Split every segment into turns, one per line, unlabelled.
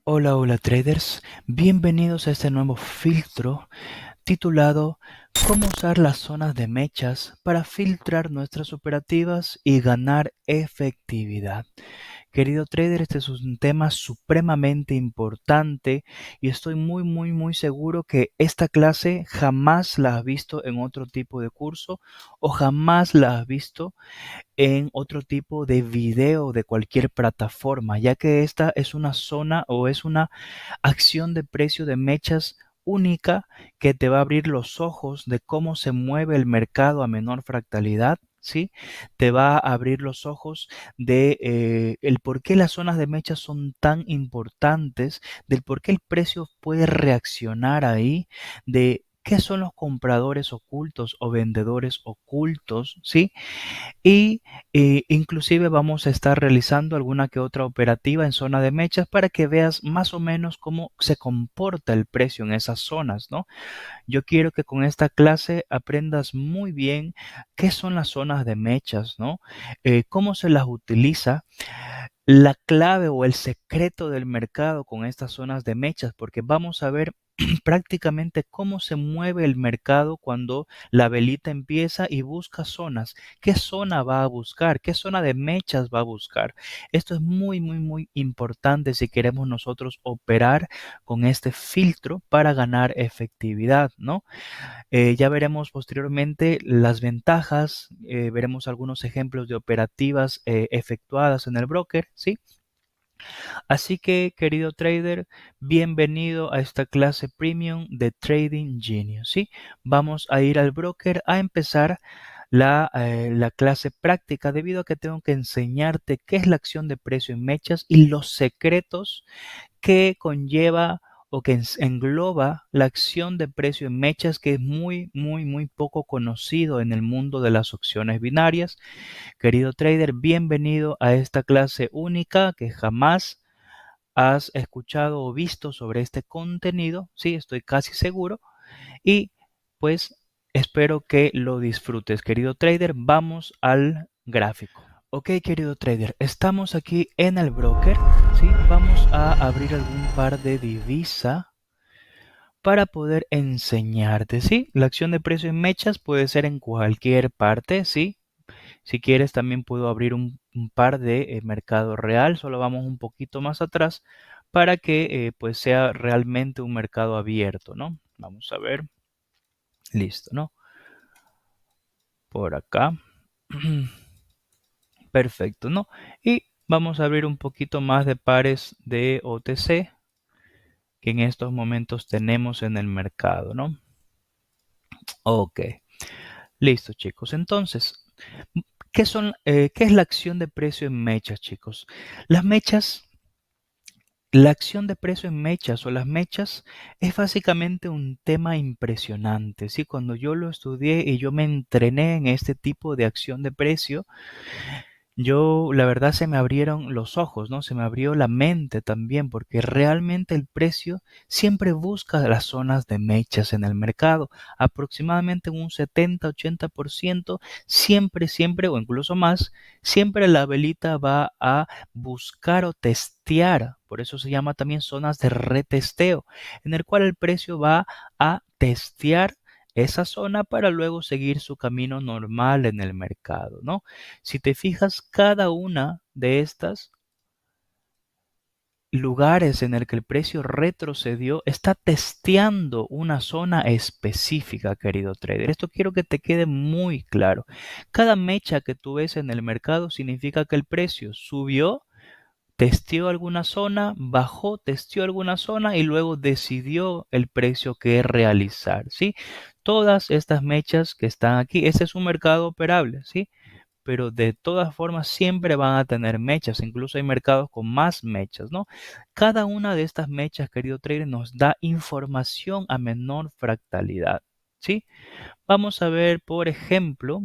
Hola, hola traders, bienvenidos a este nuevo filtro titulado ¿Cómo usar las zonas de mechas para filtrar nuestras operativas y ganar efectividad? Querido trader, este es un tema supremamente importante y estoy muy seguro que esta clase jamás la has visto en otro tipo de curso o jamás la has visto en otro tipo de video de cualquier plataforma, ya que esta es una zona o es una acción de precio de mechas única que te va a abrir los ojos de cómo se mueve el mercado a menor fractalidad. ¿Sí? Te va a abrir los ojos de el por qué las zonas de mechas son tan importantes, del por qué el precio puede reaccionar ahí, de qué son los compradores ocultos o vendedores ocultos, ¿sí? Y inclusive vamos a estar realizando alguna que otra operativa en zona de mechas para que veas más o menos cómo se comporta el precio en esas zonas, ¿no? Yo quiero que con esta clase aprendas muy bien qué son las zonas de mechas, ¿no? Cómo se las utiliza, la clave o el secreto del mercado con estas zonas de mechas, porque vamos a ver prácticamente cómo se mueve el mercado cuando la velita empieza y busca zonas. ¿Qué zona va a buscar? ¿Qué zona de mechas va a buscar? Esto es muy importante si queremos nosotros operar con este filtro para ganar efectividad, ¿no? Ya veremos posteriormente las ventajas, veremos algunos ejemplos de operativas efectuadas en el broker, ¿sí? Así que, querido trader, bienvenido a esta clase premium de Trading Genius, ¿sí? Vamos a ir al broker a empezar la clase práctica debido a que tengo que enseñarte qué es la acción de precio en mechas y los secretos que conlleva o que engloba la acción de precio en mechas, que es muy poco conocido en el mundo de las opciones binarias. Querido trader, bienvenido a esta clase única que jamás has escuchado o visto sobre este contenido. Sí, estoy casi seguro. Y pues espero que lo disfrutes, querido trader. Vamos al gráfico. Ok, querido trader, estamos aquí en el broker, ¿sí? Vamos a abrir algún par de divisa para poder enseñarte, ¿sí? La acción de precio en mechas puede ser en cualquier parte, ¿sí? Si quieres también puedo abrir un par de mercado real, solo vamos un poquito más atrás para que pues sea realmente un mercado abierto, ¿no? Vamos a ver, listo, ¿no? Por acá. Perfecto, ¿no? Y vamos a abrir un poquito más de pares de OTC que en estos momentos tenemos en el mercado, ¿no? Ok, listo, chicos. Entonces, qué es la acción de precio en mechas, chicos? Las mechas, la acción de precio en mechas o las mechas es básicamente un tema impresionante, ¿sí? Cuando yo lo estudié y yo me entrené en este tipo de acción de precio, yo, la verdad, se me abrieron los ojos, ¿no? Se me abrió la mente también, porque realmente el precio siempre busca las zonas de mechas en el mercado. Aproximadamente un 70-80%, siempre, o incluso más, siempre la velita va a buscar o testear. Por eso se llama también zonas de retesteo, en el cual el precio va a testear esa zona para luego seguir su camino normal en el mercado, ¿no? Si te fijas, cada una de estas lugares en el que el precio retrocedió está testeando una zona específica, querido trader. Esto quiero que te quede muy claro. Cada mecha que tú ves en el mercado significa que el precio subió, testeó alguna zona, bajó, testeó alguna zona y luego decidió el precio que realizar, ¿sí? Todas estas mechas que están aquí, ese es un mercado operable, ¿sí? Pero de todas formas siempre van a tener mechas, incluso hay mercados con más mechas, ¿no? Cada una de estas mechas, querido trader, nos da información a menor fractalidad, ¿sí? Vamos a ver, por ejemplo,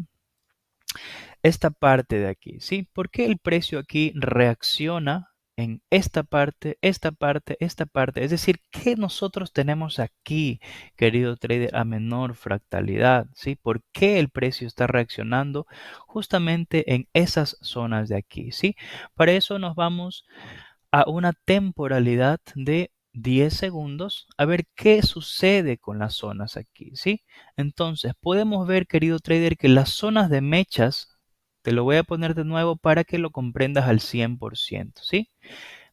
esta parte de aquí, ¿sí? ¿Por qué el precio aquí reacciona en esta parte, esta parte, esta parte? Es decir, ¿qué nosotros tenemos aquí, querido trader, a menor fractalidad, ¿sí? ¿Por qué el precio está reaccionando justamente en esas zonas de aquí, ¿sí? Para eso nos vamos a una temporalidad de 10 segundos a ver qué sucede con las zonas aquí, ¿sí? Entonces, podemos ver, querido trader, que las zonas de mechas, te lo voy a poner de nuevo para que lo comprendas al 100%, ¿sí?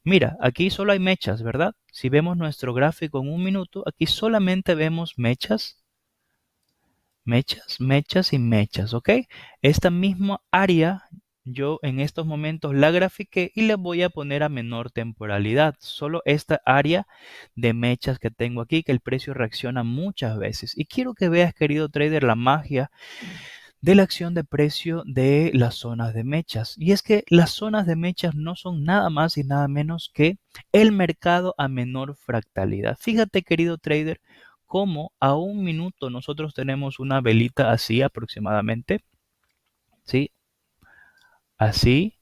Mira, aquí solo hay mechas, ¿verdad? Si vemos nuestro gráfico en un minuto, aquí solamente vemos mechas, mechas, mechas y mechas, ¿ok? Esta misma área yo en estos momentos la grafiqué y la voy a poner a menor temporalidad. Solo esta área de mechas que tengo aquí, que el precio reacciona muchas veces. Y quiero que veas, querido trader, la magia de la acción de precio de las zonas de mechas. Y es que las zonas de mechas no son nada más y nada menos que el mercado a menor fractalidad. Fíjate, querido trader, cómo a un minuto nosotros tenemos una velita así aproximadamente, ¿sí? Así.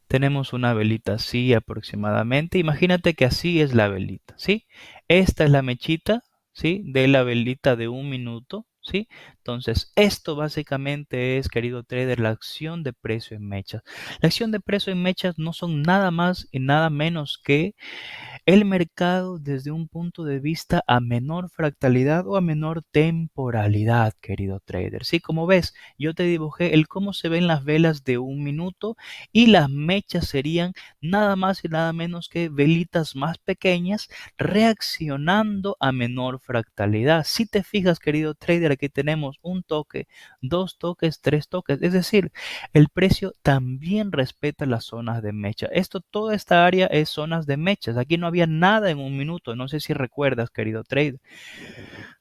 Tenemos una velita así aproximadamente. Imagínate que así es la velita, ¿sí? Esta es la mechita, ¿sí? De la velita de un minuto, ¿sí? Entonces, esto básicamente es, querido trader, la acción de precio en mechas. La acción de precio en mechas no son nada más y nada menos que el mercado desde un punto de vista a menor fractalidad o a menor temporalidad, querido trader. Sí, como ves, yo te dibujé el cómo se ven las velas de un minuto y las mechas serían nada más y nada menos que velitas más pequeñas reaccionando a menor fractalidad. Si te fijas, querido trader, aquí tenemos un toque, dos toques, tres toques, es decir, el precio también respeta las zonas de mecha. Toda esta área es zonas de mechas. Aquí no había nada en un minuto. No sé si recuerdas, querido trader.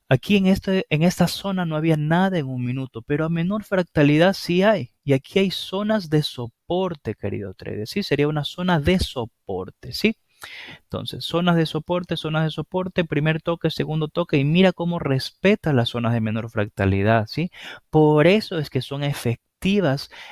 Aquí en esta zona no había nada en un minuto, pero a menor fractalidad sí hay. Y aquí hay zonas de soporte, querido trader. Sí, sería una zona de soporte, ¿sí? Entonces, zonas de soporte, primer toque, segundo toque, y mira cómo respeta las zonas de menor fractalidad, ¿sí? Por eso es que son efectivas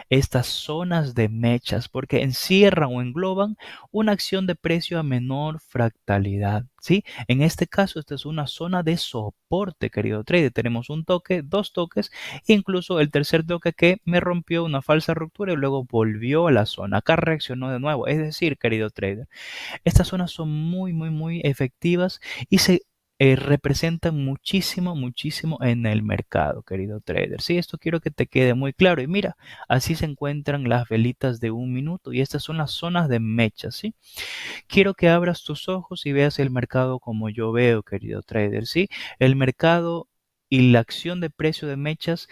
estas zonas de mechas, porque encierran o engloban una acción de precio a menor fractalidad, ¿sí? En este caso, esta es una zona de soporte, querido trader. Tenemos un toque, dos toques, incluso el tercer toque que me rompió una falsa ruptura y luego volvió a la zona. Acá reaccionó de nuevo. Es decir, querido trader, estas zonas son muy, muy, muy efectivas y se representan muchísimo, muchísimo en el mercado, querido trader. Sí, esto quiero que te quede muy claro. Y mira, así se encuentran las velitas de un minuto y estas son las zonas de mecha, ¿sí? Quiero que abras tus ojos y veas el mercado como yo veo, querido trader, ¿sí? El mercado y la acción de precio de mechas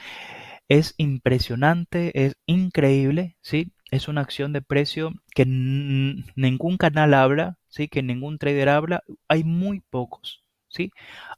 es impresionante, es increíble, ¿sí? Es una acción de precio que ningún canal habla, ¿sí? Que ningún trader habla. Hay muy pocos, ¿sí?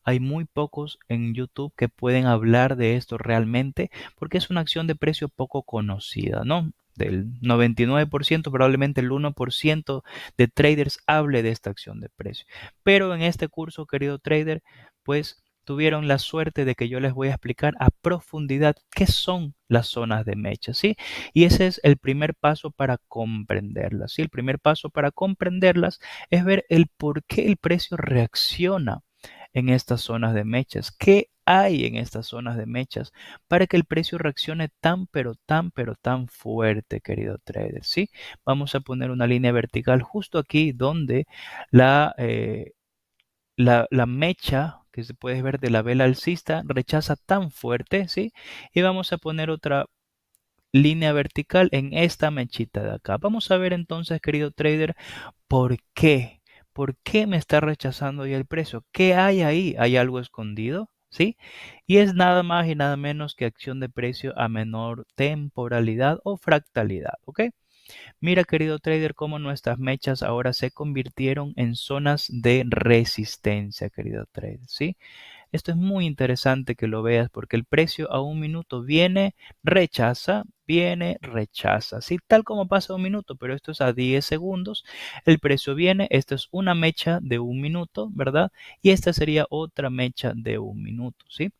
Hay muy pocos en YouTube que pueden hablar de esto realmente porque es una acción de precio poco conocida, ¿no? Del 99%, probablemente el 1% de traders hable de esta acción de precio. Pero en este curso, querido trader, pues tuvieron la suerte de que yo les voy a explicar a profundidad qué son las zonas de mecha, ¿sí? Y ese es el primer paso para comprenderlas, ¿sí? El primer paso para comprenderlas es ver el por qué el precio reacciona en estas zonas de mechas. ¿Qué hay en estas zonas de mechas para que el precio reaccione tan, pero tan, pero tan fuerte, querido trader? ¿Sí? Vamos a poner una línea vertical justo aquí donde la, eh, la mecha que se puede ver de la vela alcista rechaza tan fuerte, ¿sí? Y vamos a poner otra línea vertical en esta mechita de acá. Vamos a ver entonces, querido trader, ¿por qué? ¿Por qué me está rechazando ahí el precio? ¿Qué hay ahí? ¿Hay algo escondido? ¿Sí? Y es nada más y nada menos que acción de precio a menor temporalidad o fractalidad, ¿ok? Mira, querido trader, cómo nuestras mechas ahora se convirtieron en zonas de resistencia, querido trader, ¿sí? Esto es muy interesante que lo veas porque el precio a un minuto viene, rechaza, ¿sí? Tal como pasa a un minuto, pero esto es a 10 segundos. El precio viene, esto es una mecha de un minuto, ¿verdad? Y esta sería otra mecha de un minuto, ¿sí?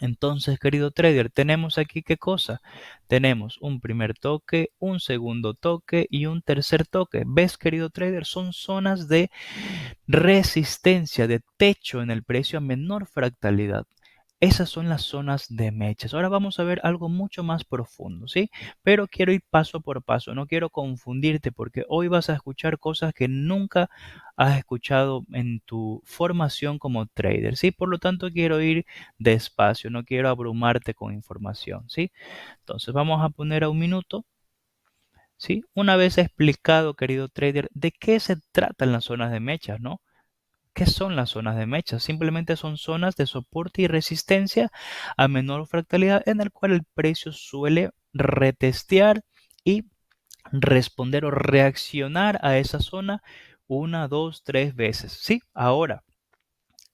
Entonces, querido trader, tenemos aquí qué cosa. Tenemos un primer toque, un segundo toque y un tercer toque. ¿Ves, querido trader? Son zonas de resistencia, de techo en el precio a menor fractalidad. Esas son las zonas de mechas. Ahora vamos a ver algo mucho más profundo, ¿sí? Pero quiero ir paso por paso, no quiero confundirte porque hoy vas a escuchar cosas que nunca has escuchado en tu formación como trader, ¿sí? Por lo tanto, quiero ir despacio, no quiero abrumarte con información, ¿sí? Entonces vamos a poner a un minuto, ¿sí? Una vez explicado, querido trader, de qué se tratan las zonas de mechas, ¿no? ¿Qué son las zonas de mecha? Simplemente son zonas de soporte y resistencia a menor fractalidad en el cual el precio suele retestear y responder o reaccionar a esa zona una, dos, tres veces. Sí, ahora,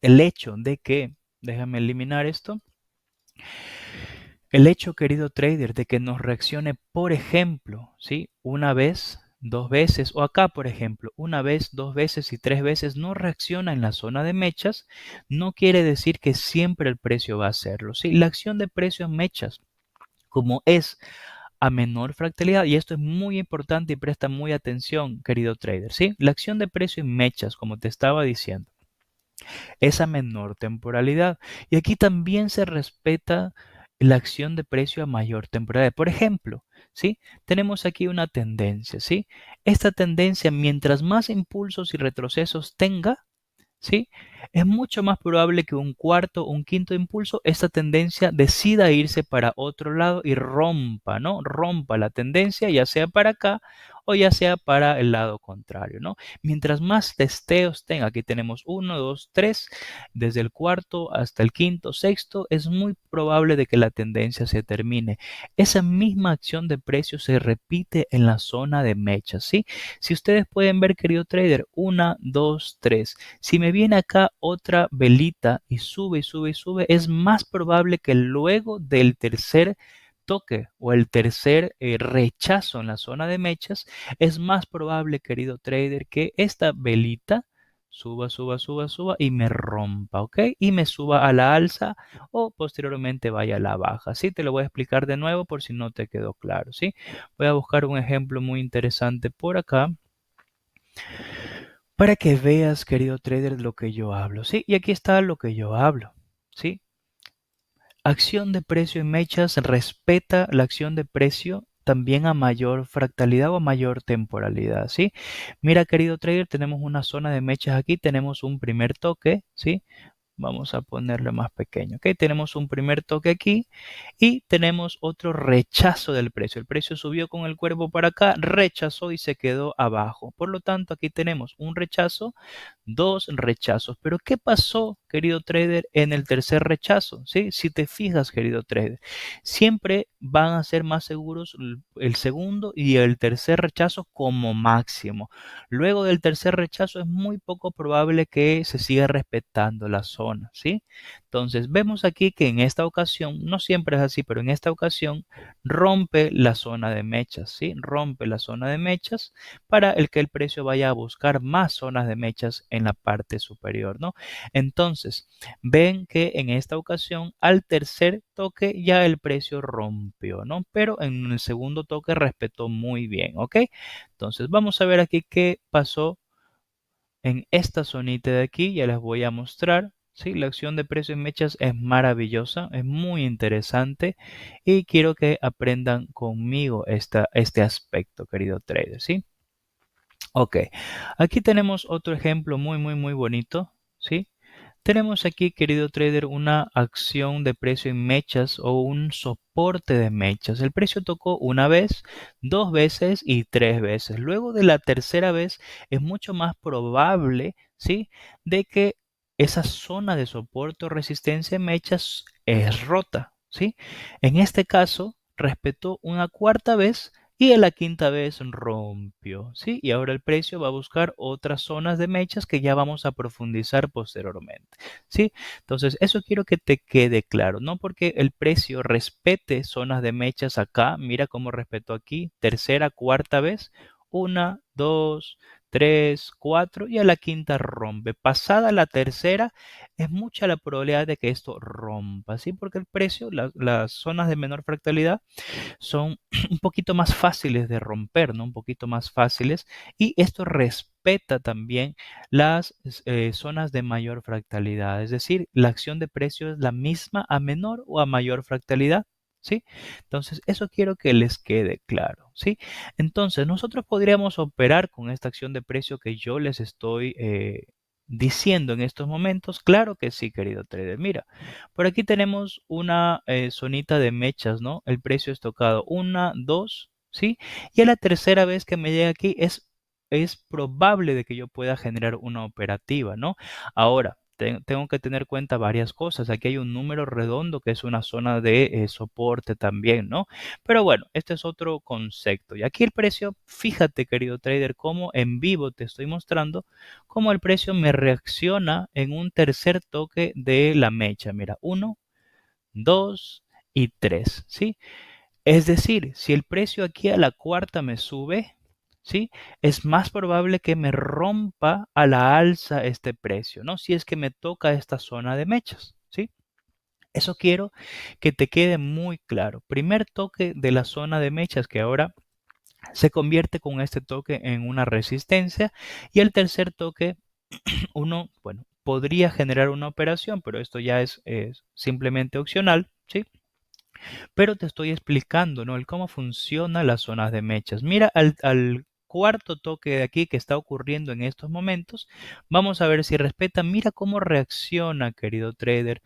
el hecho de que, déjame eliminar esto, el hecho, querido trader, de que nos reaccione, por ejemplo, ¿sí? Una vez, dos veces, o acá, por ejemplo, una vez, dos veces y tres veces no reacciona en la zona de mechas, no quiere decir que siempre el precio va a hacerlo, ¿sí? La acción de precio en mechas, como es a menor fractalidad, y esto es muy importante y presta muy atención, querido trader, ¿sí? La acción de precio en mechas, como te estaba diciendo, esa menor temporalidad. Y aquí también se respeta la acción de precio a mayor temporalidad. Por ejemplo, ¿sí? Tenemos aquí una tendencia, ¿sí? Esta tendencia, mientras más impulsos y retrocesos tenga, ¿sí? Es mucho más probable que un cuarto o un quinto impulso, esta tendencia decida irse para otro lado y rompa, ¿no? Rompa la tendencia, ya sea para acá o ya sea para el lado contrario, ¿no? Mientras más testeos tenga, aquí tenemos uno, dos, tres, desde el cuarto hasta el quinto, sexto, es muy probable de que la tendencia se termine. Esa misma acción de precio se repite en la zona de mechas, ¿sí? Si ustedes pueden ver, querido trader, una, dos, tres. Si me viene acá otra velita y sube y sube y sube, es más probable que luego del tercer toque o el tercer rechazo en la zona de mechas, es más probable, querido trader, que esta velita suba, suba, suba, suba y me rompa, ¿ok? Y me suba a la alza o posteriormente vaya a la baja, ¿sí? Te lo voy a explicar de nuevo por si no te quedó claro, ¿sí? Voy a buscar un ejemplo muy interesante por acá para que veas, querido trader, lo que yo hablo, ¿sí? Y aquí está lo que yo hablo, ¿sí? Acción de precio en mechas respeta la acción de precio también a mayor fractalidad o a mayor temporalidad, ¿sí? Mira, querido trader, tenemos una zona de mechas aquí, tenemos un primer toque, ¿sí? Vamos a ponerlo más pequeño, ¿ok? Tenemos un primer toque aquí y tenemos otro rechazo del precio. El precio subió con el cuerpo para acá, rechazó y se quedó abajo. Por lo tanto, aquí tenemos un rechazo, dos rechazos. Pero ¿qué pasó, querido trader, en el tercer rechazo? ¿Sí? Si te fijas, querido trader, siempre van a ser más seguros el segundo y el tercer rechazo como máximo. Luego del tercer rechazo es muy poco probable que se siga respetando la zona, ¿sí? Entonces vemos aquí que en esta ocasión, no siempre es así, pero en esta ocasión rompe la zona de mechas, ¿sí? Rompe la zona de mechas para el que el precio vaya a buscar más zonas de mechas en la parte superior, ¿no? Entonces, ven que en esta ocasión al tercer toque ya el precio rompió, ¿no? Pero en el segundo toque respetó muy bien, ¿ok? Entonces, vamos a ver aquí qué pasó en esta zonita de aquí. Ya les voy a mostrar. Sí, la acción de precios en mechas es maravillosa, es muy interesante y quiero que aprendan conmigo este aspecto, querido trader, ¿sí? Ok, aquí tenemos otro ejemplo muy, muy, muy bonito, ¿sí? Tenemos aquí, querido trader, una acción de precio en mechas o un soporte de mechas. El precio tocó una vez, dos veces y tres veces. Luego de la tercera vez es mucho más probable, ¿sí? De que esa zona de soporte o resistencia en mechas es rota, ¿sí? En este caso, respetó una cuarta vez y en la quinta vez rompió, ¿sí? Y ahora el precio va a buscar otras zonas de mechas que ya vamos a profundizar posteriormente, ¿sí? Entonces, eso quiero que te quede claro, no porque el precio respete zonas de mechas acá, mira cómo respetó aquí, tercera, cuarta vez, una, dos, 3, 4 y a la quinta rompe. Pasada la tercera, es mucha la probabilidad de que esto rompa, ¿sí? Porque el precio, las zonas de menor fractalidad son un poquito más fáciles de romper, ¿no? Un poquito más fáciles. Y esto respeta también las zonas de mayor fractalidad. Es decir, la acción de precio es la misma a menor o a mayor fractalidad. ¿Sí? Entonces, eso quiero que les quede claro, ¿sí? Entonces, nosotros podríamos operar con esta acción de precio que yo les estoy diciendo en estos momentos. Claro que sí, querido trader. Mira, por aquí tenemos una zonita de mechas, ¿no? El precio es tocado una, dos, ¿sí? Y a la tercera vez que me llega aquí es probable de que yo pueda generar una operativa, ¿no? Ahora, tengo que tener en cuenta varias cosas. Aquí hay un número redondo que es una zona de soporte también, ¿no? Pero bueno, este es otro concepto. Y aquí el precio, fíjate, querido trader, cómo en vivo te estoy mostrando cómo el precio me reacciona en un tercer toque de la mecha. Mira, uno, 2 y 3, ¿sí? Es decir, si el precio aquí a la cuarta me sube, ¿sí? Es más probable que me rompa a la alza este precio, ¿no? Si es que me toca esta zona de mechas, ¿sí? Eso quiero que te quede muy claro. Primer toque de la zona de mechas que ahora se convierte con este toque en una resistencia y el tercer toque uno, bueno, podría generar una operación, pero esto ya es simplemente opcional, ¿sí? Pero te estoy explicando, ¿no? El cómo funcionan las zonas de mechas. Mira al cuarto toque de aquí que está ocurriendo en estos momentos. Vamos a ver si respeta. Mira cómo reacciona, querido trader.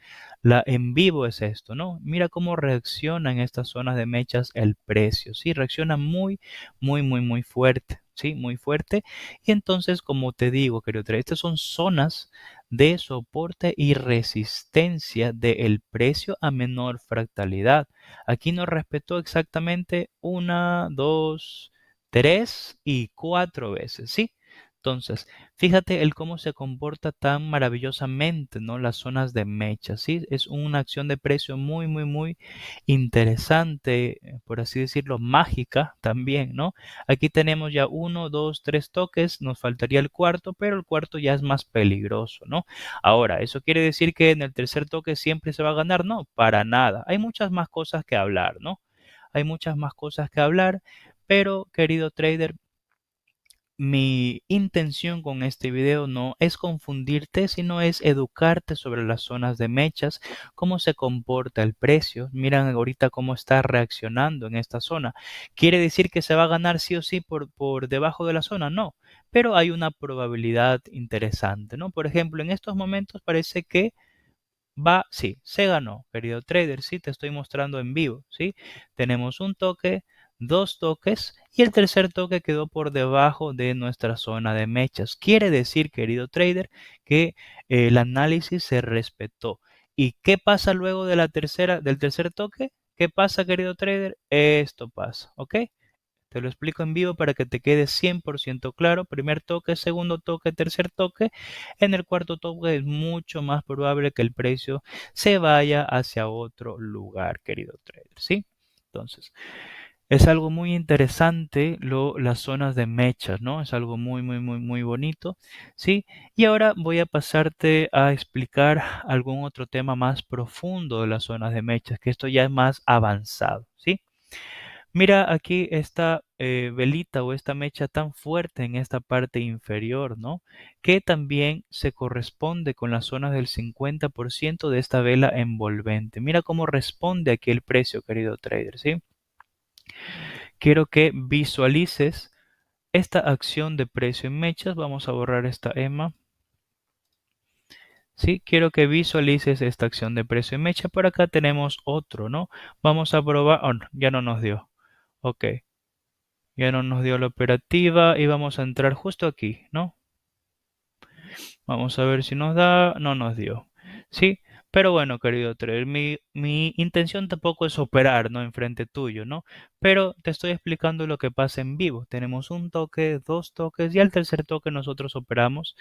En vivo es esto, ¿no? Mira cómo reacciona en estas zonas de mechas el precio. Sí, reacciona muy, muy, muy, muy fuerte. Sí, muy fuerte. Y entonces, como te digo, querido trader, estas son zonas de soporte y resistencia del precio a menor fractalidad. Aquí nos respetó exactamente una, dos, tres y cuatro veces, ¿sí? Entonces, fíjate el cómo se comporta tan maravillosamente, ¿no? Las zonas de mecha, ¿sí? Es una acción de precio muy, muy, muy interesante, por así decirlo, mágica también, ¿no? Aquí tenemos ya uno, dos, tres toques, nos faltaría el cuarto, pero el cuarto ya es más peligroso, ¿no? Ahora, ¿eso quiere decir que en el tercer toque siempre se va a ganar? No, para nada. Hay muchas más cosas que hablar, ¿no? Hay muchas más cosas que hablar, pero querido trader, mi intención con este video no es confundirte, sino es educarte sobre las zonas de mechas, cómo se comporta el precio. Miran ahorita cómo está reaccionando en esta zona. ¿Quiere decir que se va a ganar sí o sí por debajo de la zona? No, pero hay una probabilidad interesante, ¿no? Por ejemplo, en estos momentos parece que sí, se ganó, querido trader, sí, te estoy mostrando en vivo, sí. Tenemos un toque, dos toques y el tercer toque quedó por debajo de nuestra zona de mechas. Quiere decir, querido trader, que el análisis se respetó. ¿Y qué pasa luego de del tercer toque? ¿Qué pasa, querido trader? Esto pasa, ¿ok? Te lo explico en vivo para que te quede 100% claro. Primer toque, segundo toque, tercer toque. En el cuarto toque es mucho más probable que el precio se vaya hacia otro lugar, querido trader, ¿sí? Entonces, es algo muy interesante las zonas de mechas, ¿no? Es algo muy, muy, muy, muy bonito, ¿sí? Y ahora voy a pasarte a explicar algún otro tema más profundo de las zonas de mechas, que esto ya es más avanzado, ¿sí? Mira aquí esta velita o esta mecha tan fuerte en esta parte inferior, ¿no? Que también se corresponde con las zonas del 50% de esta vela envolvente. Mira cómo responde aquí el precio, querido trader, ¿sí? Quiero que visualices esta acción de precio en mechas. Vamos a borrar esta EMA. Sí, quiero que visualices esta acción de precio en mecha. Por acá tenemos otro, ¿no? Vamos a probar. Oh, no, ya no nos dio. Ok. Ya no nos dio la operativa y vamos a entrar justo aquí, ¿no? Vamos a ver si nos da. No nos dio. Sí, pero bueno, querido trader, mi intención tampoco es operar, ¿no? Enfrente tuyo, ¿no? Pero te estoy explicando lo que pasa en vivo. Tenemos un toque, dos toques y al tercer toque nosotros operamos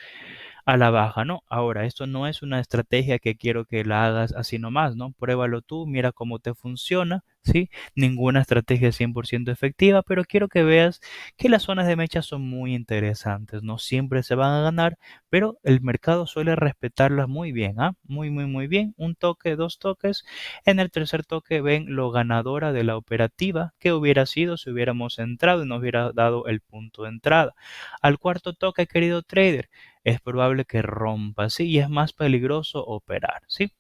a la baja, ¿no? Ahora, esto no es una estrategia que quiero que la hagas así nomás, ¿no? Pruébalo tú, mira cómo te funciona, ¿sí? Ninguna estrategia es 100% efectiva, pero quiero que veas que las zonas de mecha son muy interesantes. No siempre se van a ganar, pero el mercado suele respetarlas muy bien, ¿ah? Muy, muy, muy bien. Un toque, dos toques. En el tercer toque ven lo ganadora de la operativa que hubiera sido si hubiéramos entrado y nos hubiera dado el punto de entrada. Al cuarto toque, querido trader, es probable que rompa, ¿sí? Y es más peligroso operar, ¿sí?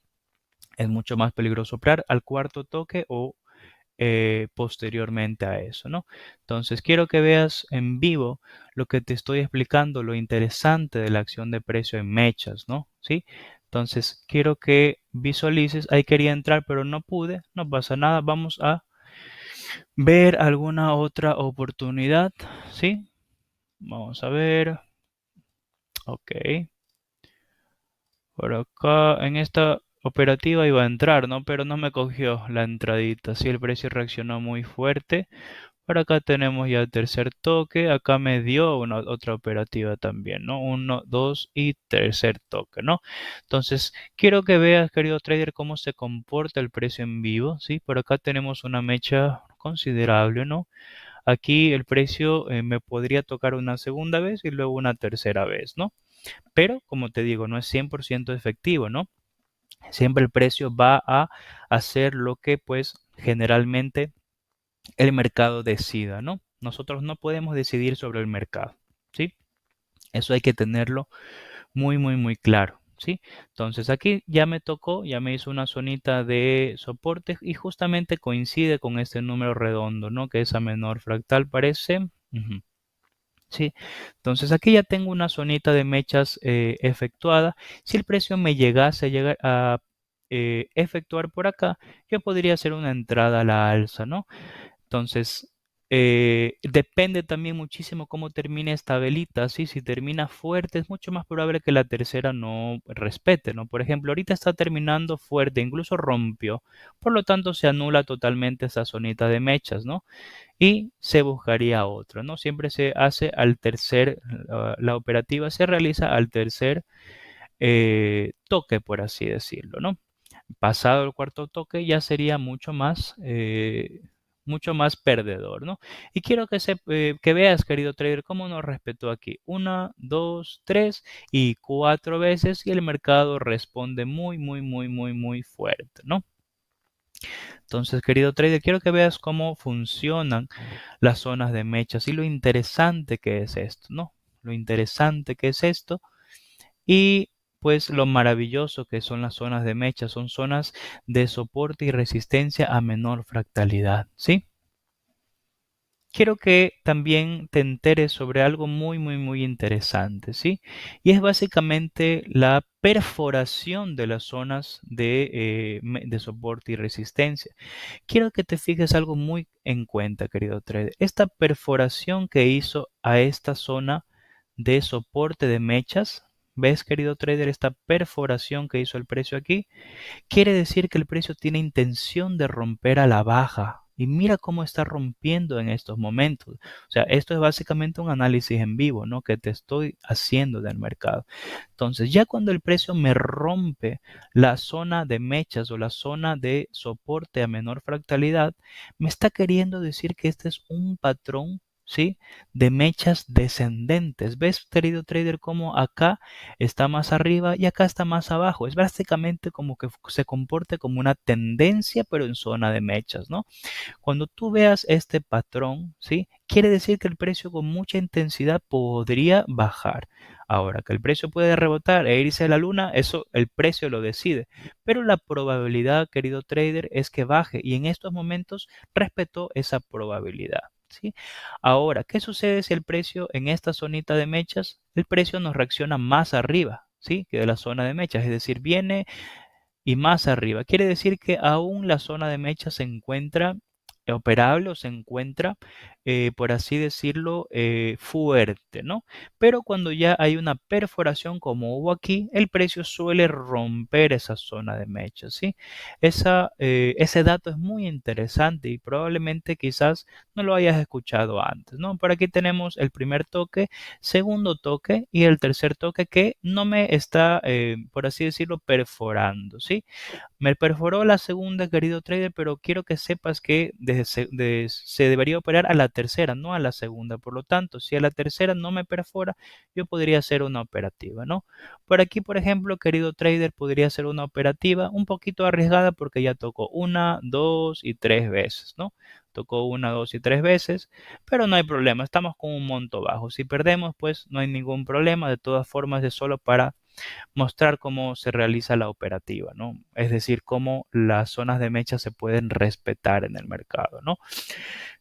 Es mucho más peligroso operar al cuarto toque o posteriormente a eso, ¿no? Entonces, quiero que veas en vivo lo que te estoy explicando, lo interesante de la acción de precio en mechas, ¿no? ¿Sí? Entonces, quiero que visualices, ahí quería entrar, pero no pude, no pasa nada, vamos a ver alguna otra oportunidad, ¿sí? Vamos a ver, ok. Por acá en esta operativa iba a entrar, ¿no? Pero no me cogió la entradita. Sí, el precio reaccionó muy fuerte. Por acá tenemos ya el tercer toque. Acá me dio una otra operativa también, ¿no? Uno, dos y tercer toque, ¿no? Entonces, quiero que veas, querido trader, cómo se comporta el precio en vivo, ¿sí? Por acá tenemos una mecha considerable, ¿no? Aquí el precio me podría tocar una segunda vez y luego una tercera vez, ¿no? Pero, como te digo, no es 100% efectivo, ¿no? Siempre el precio va a hacer lo que pues generalmente el mercado decida, ¿no? Nosotros no podemos decidir sobre el mercado, ¿sí? Eso hay que tenerlo muy, muy, muy claro, ¿sí? Entonces aquí ya me tocó, ya me hizo una zonita de soporte y justamente coincide con este número redondo, ¿no? Que esa menor fractal parece. Ujú. Sí, entonces aquí ya tengo una zonita de mechas efectuada. Si el precio me llegase a llegar a efectuar por acá, yo podría hacer una entrada a la alza, ¿no? Entonces, depende también muchísimo cómo termine esta velita, ¿sí? Si termina fuerte, es mucho más probable que la tercera no respete, ¿no? Por ejemplo, ahorita está terminando fuerte, incluso rompió, por lo tanto se anula totalmente esa zonita de mechas, ¿no? Y se buscaría otro, ¿no? Siempre se hace al tercer, la operativa se realiza al tercer toque, por así decirlo, ¿no? Pasado el cuarto toque ya sería mucho más perdedor, ¿no? Y quiero que veas, querido trader, cómo nos respetó aquí. Una, dos, tres y cuatro veces y el mercado responde muy, muy, muy, muy, muy fuerte, ¿no? Entonces, querido trader, quiero que veas cómo funcionan las zonas de mechas y lo interesante que es esto, ¿no? Lo interesante que es esto y pues lo maravilloso que son las zonas de mecha, son zonas de soporte y resistencia a menor fractalidad, ¿sí? Quiero que también te enteres sobre algo muy, muy, muy interesante, ¿sí? Y es básicamente la perforación de las zonas de soporte y resistencia. Quiero que te fijes algo muy en cuenta, querido trader. Esta perforación que hizo a esta zona de soporte de mechas, ¿ves, querido trader, esta perforación que hizo el precio aquí? Quiere decir que el precio tiene intención de romper a la baja. Y mira cómo está rompiendo en estos momentos. O sea, esto es básicamente un análisis en vivo, ¿no? Que te estoy haciendo del mercado. Entonces, ya cuando el precio me rompe la zona de mechas o la zona de soporte a menor fractalidad, me está queriendo decir que este es un patrón, ¿sí? De mechas descendentes. ¿Ves, querido trader, cómo acá está más arriba y acá está más abajo? Es básicamente como que se comporte como una tendencia, pero en zona de mechas, ¿no? Cuando tú veas este patrón, ¿sí? Quiere decir que el precio con mucha intensidad podría bajar. Ahora, que el precio puede rebotar e irse a la luna, eso el precio lo decide. Pero la probabilidad, querido trader, es que baje y en estos momentos respetó esa probabilidad, ¿sí? Ahora, ¿qué sucede si el precio en esta zonita de mechas, el precio nos reacciona más arriba, ¿sí? Que de la zona de mechas, es decir, viene y más arriba. Quiere decir que aún la zona de mecha se encuentra operable o se encuentra por así decirlo, fuerte, ¿no? Pero cuando ya hay una perforación como hubo aquí, el precio suele romper esa zona de mecha, ¿sí? Ese dato es muy interesante y probablemente quizás no lo hayas escuchado antes, ¿no? Por aquí tenemos el primer toque, segundo toque y el tercer toque que no me está, por así decirlo, perforando, ¿sí? Me perforó la segunda, querido trader, pero quiero que sepas que se debería operar a la tercera, no a la segunda. Por lo tanto, si a la tercera no me perfora, yo podría hacer una operativa, ¿no? Por aquí, por ejemplo, querido trader, podría hacer una operativa un poquito arriesgada porque ya tocó una, dos y tres veces, ¿no? Tocó una, dos y tres veces, pero no hay problema, estamos con un monto bajo. Si perdemos, pues no hay ningún problema. De todas formas, es solo para mostrar cómo se realiza la operativa, ¿no? Es decir, cómo las zonas de mecha se pueden respetar en el mercado, ¿no?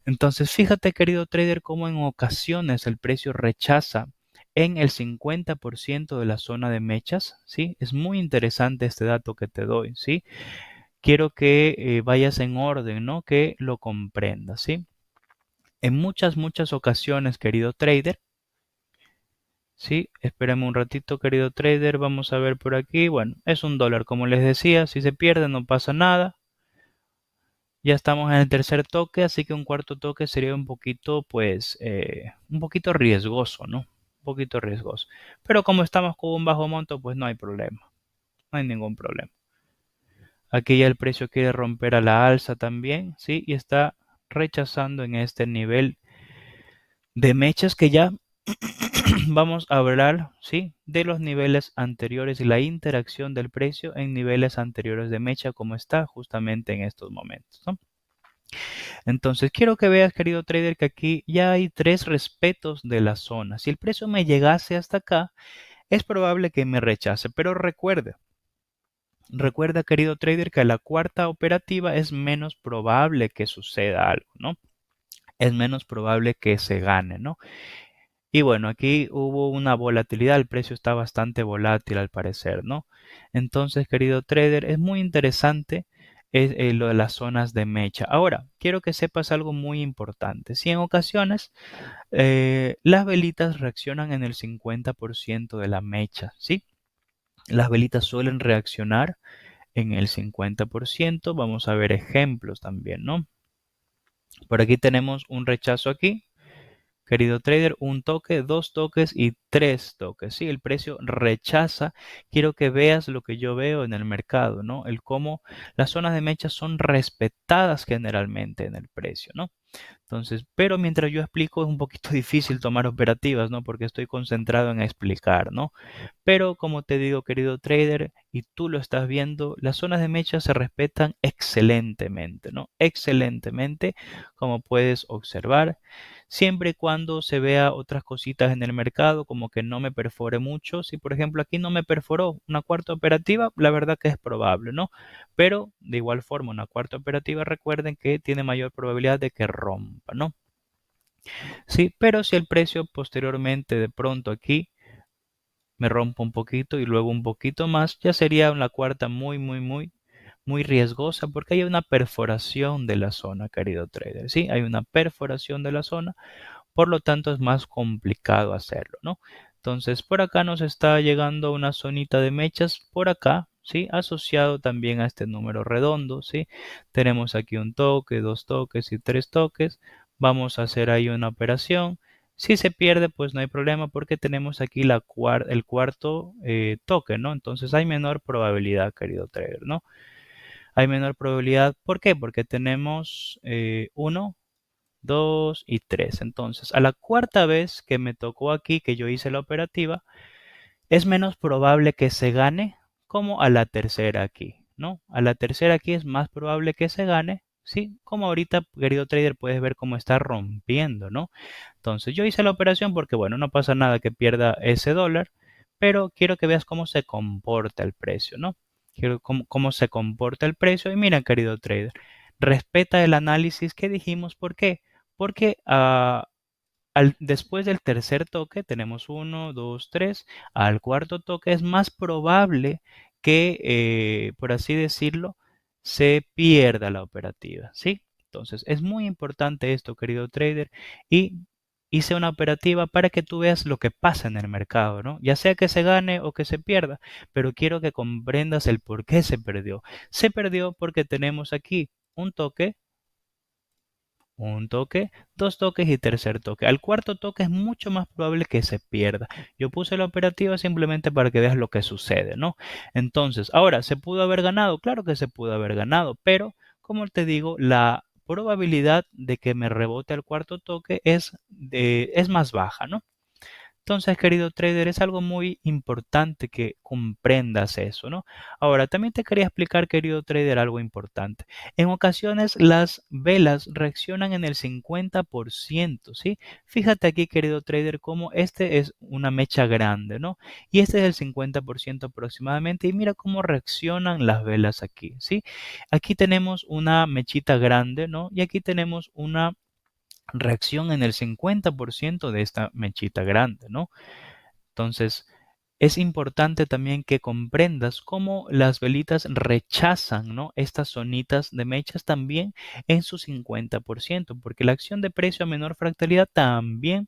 Entonces, fíjate, querido trader, cómo en ocasiones el precio rechaza en el 50% de la zona de mechas, ¿sí? Es muy interesante este dato que te doy, ¿sí? Quiero que vayas en orden, ¿no? Que lo comprendas, ¿sí? En muchas ocasiones, querido trader, sí, espérame un ratito, querido trader. Vamos a ver por aquí. Bueno, es $1. Como les decía, si se pierde no pasa nada. Ya estamos en el tercer toque, así que un cuarto toque sería un poquito, pues, un poquito riesgoso, ¿no? Un poquito riesgoso. Pero como estamos con un bajo monto, pues no hay problema. No hay ningún problema. Aquí ya el precio quiere romper a la alza también, ¿sí? Y está rechazando en este nivel de mechas que ya vamos a hablar, ¿sí? De los niveles anteriores y la interacción del precio en niveles anteriores de mecha como está justamente en estos momentos, ¿no? Entonces, quiero que veas, querido trader, que aquí ya hay tres respetos de la zona. Si el precio me llegase hasta acá, es probable que me rechace, pero recuerda, querido trader, que a la cuarta operativa es menos probable que suceda algo, ¿no? Es menos probable que se gane, ¿no? Y bueno, aquí hubo una volatilidad, el precio está bastante volátil al parecer, ¿no? Entonces, querido trader, es muy interesante lo de las zonas de mecha. Ahora, quiero que sepas algo muy importante. Si en ocasiones las velitas reaccionan en el 50% de la mecha, ¿sí? Las velitas suelen reaccionar en el 50%. Vamos a ver ejemplos también, ¿no? Por aquí tenemos un rechazo aquí. Querido trader, un toque, dos toques y tres toques. Sí, el precio rechaza. Quiero que veas lo que yo veo en el mercado, ¿no? El cómo las zonas de mecha son respetadas generalmente en el precio, ¿no? Entonces, pero mientras yo explico es un poquito difícil tomar operativas, ¿no? Porque estoy concentrado en explicar, ¿no? Pero como te digo, querido trader, y tú lo estás viendo, las zonas de mecha se respetan excelentemente, ¿no? Excelentemente, como puedes observar, siempre y cuando se vea otras cositas en el mercado, como que no me perfore mucho. Si por ejemplo aquí no me perforó una cuarta operativa, la verdad que es probable, ¿no? Pero de igual forma, una cuarta operativa, recuerden que tiene mayor probabilidad de que rompa, ¿no? Sí, pero si el precio posteriormente de pronto aquí me rompo un poquito y luego un poquito más, ya sería una cuarta muy riesgosa porque hay una perforación de la zona, querido trader. Sí, hay una perforación de la zona, por lo tanto es más complicado hacerlo, ¿no? Entonces, por acá nos está llegando una zonita de mechas, por acá, ¿sí? Asociado también a este número redondo, ¿sí? Tenemos aquí un toque, dos toques y tres toques. Vamos a hacer ahí una operación. Si se pierde, pues no hay problema porque tenemos aquí el cuarto toque, ¿no? Entonces hay menor probabilidad, querido trader, ¿no? Hay menor probabilidad. ¿Por qué? Porque tenemos 1, 2 y 3. Entonces, a la cuarta vez que me tocó aquí, que yo hice la operativa, es menos probable que se gane como a la tercera aquí, ¿no? A la tercera aquí es más probable que se gane, ¿sí? Como ahorita, querido trader, puedes ver cómo está rompiendo, ¿no? Entonces, yo hice la operación porque, bueno, no pasa nada que pierda ese dólar, pero quiero que veas cómo se comporta el precio, ¿no? Quiero cómo se comporta el precio. Y mira, querido trader, respeta el análisis que dijimos. ¿Por qué? Porque después del tercer toque, tenemos uno, dos, tres, al cuarto toque es más probable que, por así decirlo, se pierda la operativa, ¿sí? Entonces, es muy importante esto, querido trader, y hice una operativa para que tú veas lo que pasa en el mercado, ¿no? Ya sea que se gane o que se pierda, pero quiero que comprendas el por qué se perdió. Se perdió porque tenemos aquí un toque, dos toques y tercer toque. Al cuarto toque es mucho más probable que se pierda. Yo puse la operativa simplemente para que veas lo que sucede, ¿no? Entonces, ahora, ¿se pudo haber ganado? Claro que se pudo haber ganado, pero como te digo, la probabilidad de que me rebote al cuarto toque es más baja, ¿no? Entonces, querido trader, es algo muy importante que comprendas eso, ¿no? Ahora, también te quería explicar, querido trader, algo importante. En ocasiones las velas reaccionan en el 50%, ¿sí? Fíjate aquí, querido trader, cómo este es una mecha grande, ¿no? Y este es el 50% aproximadamente. Y mira cómo reaccionan las velas aquí, ¿sí? Aquí tenemos una mechita grande, ¿no? Y aquí tenemos una reacción en el 50% de esta mechita grande, ¿no? Entonces, es importante también que comprendas cómo las velitas rechazan, ¿no? Estas zonitas de mechas también en su 50%, porque la acción de precio a menor fractalidad también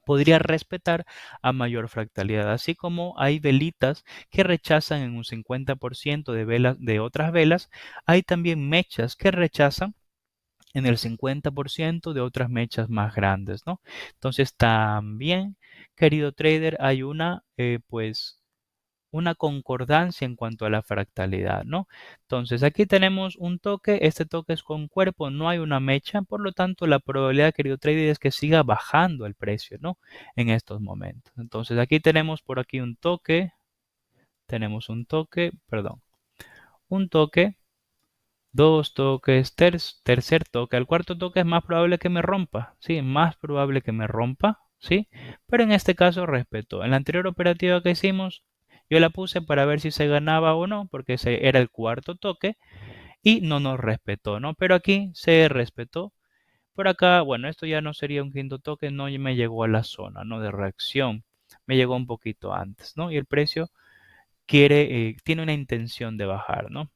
podría respetar a mayor fractalidad, así como hay velitas que rechazan en un 50% de velas de otras velas, hay también mechas que rechazan en el 50% de otras mechas más grandes, ¿no? Entonces también, querido trader, hay pues, una concordancia en cuanto a la fractalidad, ¿no? Entonces aquí tenemos un toque, este toque es con cuerpo, no hay una mecha, por lo tanto la probabilidad, querido trader, es que siga bajando el precio, ¿no? En estos momentos. Entonces aquí tenemos por aquí perdón, un toque, dos toques, tercer toque. Al cuarto toque es más probable que me rompa, ¿sí? Más probable que me rompa, ¿sí? Pero en este caso respetó. En la anterior operativa que hicimos, yo la puse para ver si se ganaba o no, porque ese era el cuarto toque y no nos respetó, ¿no? Pero aquí se respetó. Por acá, bueno, esto ya no sería un quinto toque, no me llegó a la zona, ¿no? De reacción. Me llegó un poquito antes, ¿no? Y el precio tiene una intención de bajar, ¿no?